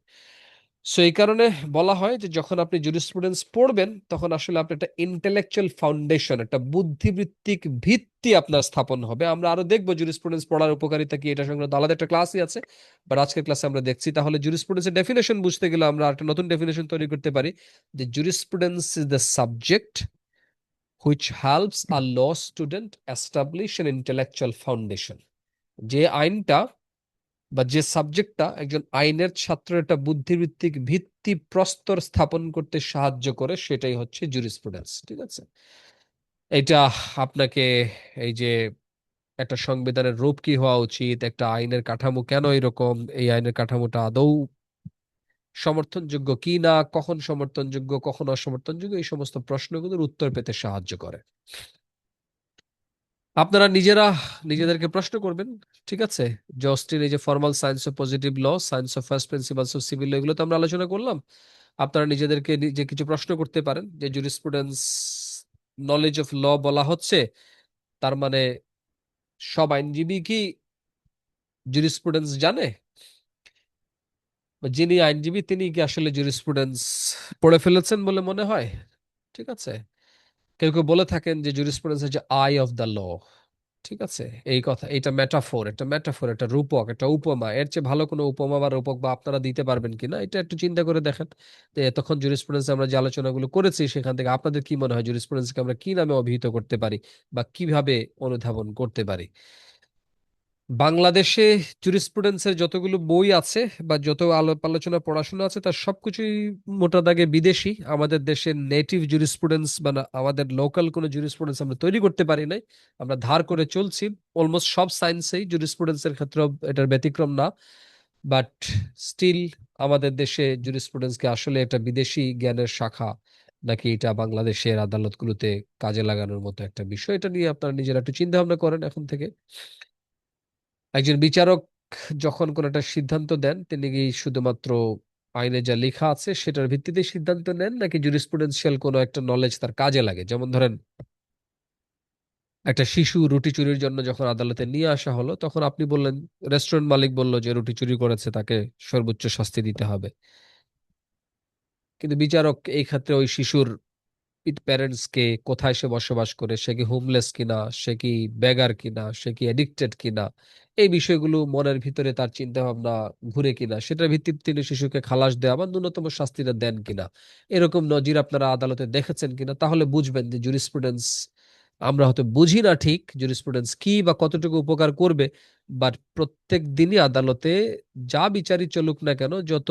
Speaker 1: সো এই কারণে বলা হয় যে যখন আপনি জুরিসপ্রুডেন্স পড়বেন, তখন আসলে আপনি একটা ইন্টেলেকচুয়াল ফাউন্ডেশন, একটা বুদ্ধিবৃত্তিক ভিত্তি আপনার স্থাপন হবে। আমরা আরো দেখবো জুরিসপ্রুডেন্স পড়ার উপকারিতা কি, এটা সংক্রান্ত আলাদা একটা ক্লাসই আছে, বাট আজকের ক্লাসে আমরা দেখছি। তাহলে জুরিসপ্রুডেন্সের ডেফিনেশন বুঝতে গেলে আমরা একটা নতুন ডেফিনেশন তৈরি করতে পারি, যে jurisprudence is the subject which helps a law student establish an intellectual foundation. যে আইনটা বা যে সাবজেক্টটা একজন আইনের ছাত্রের একটা বুদ্ধিবৃত্তিক ভিত্তি প্রস্তর স্থাপন করতে সাহায্য করে, সেটাই হচ্ছে জুরিসপ্রুডেন্স, ঠিক আছে। এটা আপনাকে এই যে একটা সংবিধানের রূপ কি হওয়া উচিত, একটা আইনের কাঠামো কেন এরকম, এই আইনের কাঠামোটা আদৌ সমর্থনযোগ্য কি না, কখন সমর্থনযোগ্য কখন অসমর্থনযোগ্য, এই সমস্ত প্রশ্নগুলোর উত্তর পেতে সাহায্য করে। আপনারা নিজেরা নিজেদেরকে প্রশ্ন করবেন, ঠিক আছে। জস্টিন এই যে formal science of positive law, science of first principles of civil law, এগুলো তো আমরা আলোচনা করলাম। আপনারা নিজেদেরকে নিজে কিছু প্রশ্ন করতে পারেন, যে জুরিসপ্রুডেন্স নলেজ অফ ল বলা হচ্ছে, তার মানে সব আইনজীবী কি জুরিসপ্রুডেন্স জানে, বা যিনি আইনজীবী তিনি কি আসলে জুরিসপ্রুডেন্স পড়ে ফেলেছেন বলে মনে হয়? ঠিক আছে। কেউ কেউ বলে থাকেন যে জুরিসপ্রুডেন্স হচ্ছে আই অফ দ্য ল, ঠিক আছে। এই কথা, এটা মেটাফোর, একটা মেটাফোর, একটা রূপক, একটা উপমা। এর চেয়ে ভালো কোনো উপমা বা রূপক বা আপনারা দিতে পারবেন কিনা, এটা একটু চিন্তা করে দেখেন। যে তখন জুরিসপ্রুডেন্স আমরা যে আলোচনাগুলো করেছি, সেখান থেকে আপনাদের কি মনে হয় জুরিসপ্রুডেন্সকে আমরা কি নামে অভিহিত করতে পারি বা কিভাবে অনুধাবন করতে পারি? বাংলাদেশে জুরিসপ্রুডেন্সের যতগুলো বই আছে বা যত আলোচনা পড়াশোনা আছে, তার সবকিছুই মোটা দাগে বিদেশি। আমাদের দেশের নেটিভ জুরিসপ্রুডেন্স বা আমাদের লোকাল কোনো জুরিসপ্রুডেন্স আমরা তৈরি করতে পারি নাই, আমরা ধার করে চলছি। অলমোস্ট সব সায়েন্সেই, জুরিসপ্রুডেন্সের ক্ষেত্রে এটার ব্যতিক্রম না। বাট স্টিল আমাদের দেশে জুরিসপ্রুডেন্সকে আসলে একটা বিদেশি জ্ঞানের শাখা নাকি এটা বাংলাদেশের আদালতগুলোতে কাজে লাগানোর মতো একটা বিষয়, এটা নিয়ে আপনারা নিজেরা একটু চিন্তা ভাবনা করেন এখন থেকে। একজন বিচারক যখন কোন একটা সিদ্ধান্ত দেন, তিনি কি শুধুমাত্র আইনে যা লেখা আছে সেটার ভিত্তিতে সিদ্ধান্ত নেন, নাকি জুরিসপ্রুডেন্সিয়াল কোনো একটা নলেজ তার কাজে লাগে? যেমন ধরেন, একটা শিশু রুটি চুরির জন্য যখন আদালতে নিয়ে আসা হলো, তখন আপনি বললেন, রেস্টুরেন্ট মালিক বলল যে রুটি চুরি করেছে, তাকে সর্বোচ্চ শাস্তি দিতে হবে। কিন্তু বিচারক এই ক্ষেত্রে ওই শিশুর প্যারেন্টস কে, কোথায় সে বসবাস করে, সে কি হোমলেস কিনা, সে কি বেগার কিনা, সে কি এডিক্টেড কিনা, এই বিষয়গুলো মনের ভিতরে তার চিন্তা ভাবনা ঘুরে কিনা, সেটার ভিত্তিতে তিনি শিশুকে খালাস দেওয়া বা ন্যূনতম শাস্তিটা দেন কিনা, এরকম নজির আপনারা আদালতে দেখেছেন কিনা, তাহলে বুঝবেন যে জুরিসপ্রুডেন্স আমরা হয়তো বুঝি না ঠিক জুরিসপ্রুডেন্স কি বা কতটুকু উপকার করবে, বাট প্রত্যেক দিনই আদালতে যা বিচারই চলুক না কেন, যত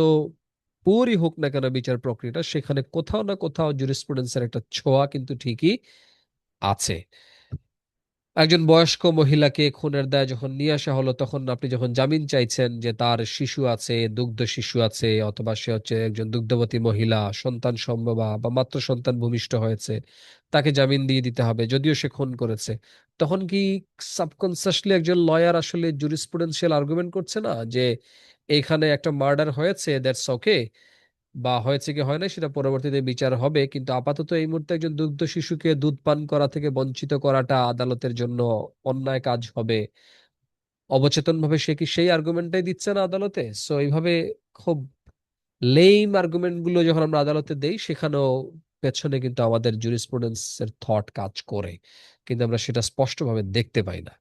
Speaker 1: পুরই হোক না কেন বিচার প্রক্রিয়াটা, সেখানে কোথাও না কোথাও জুরিসপ্রুডেন্সের একটা ছোঁয়া কিন্তু ঠিকই আছে। একজন বয়স্ক মহিলাকে খুনের দায়ে যখন নিয়ে আসা হলো, তখন আপনি যখন জামিন চাইছেন যে তার শিশু আছে, দুগ্ধ শিশু আছে, অথবা সে হচ্ছে একজন দুগ্ধবতী মহিলা, সন্তান সম্ভবা বা মাত্র সন্তান ভূমিষ্ঠ হয়েছে, তাকে জামিন দিয়ে দিতে হবে যদিও সে খুন করেছে, তখন কি সাবকনসিয়াসলি একজন লয়ার আসলে জুরিসপ্রুডেন্সিয়াল আর্গুমেন্ট করছে না যে এখানে একটা মার্ডার হয়েছে, দ্যাটস ওকে, বা হয়েছে কি হয় না সেটা পরবর্তীতে বিচার হবে, কিন্তু আপাতত এই মুহূর্তে একজন দুগ্ধ শিশুকে দুধ পান করা থেকে বঞ্চিত করাটা আদালতের জন্য অন্যায় কাজ হবে। অবচেতন ভাবে সে কি সেই আর্গুমেন্টটাই দিচ্ছে না আদালতে? সো এইভাবে খুব লেইম আর্গুমেন্ট গুলো যখন আমরা আদালতে দেই, সেখানেও পেছনে কিন্তু আমাদের জুরিসপ্রুডেন্সের থট কাজ করে, কিন্তু আমরা সেটা স্পষ্টভাবে দেখতে পাই না।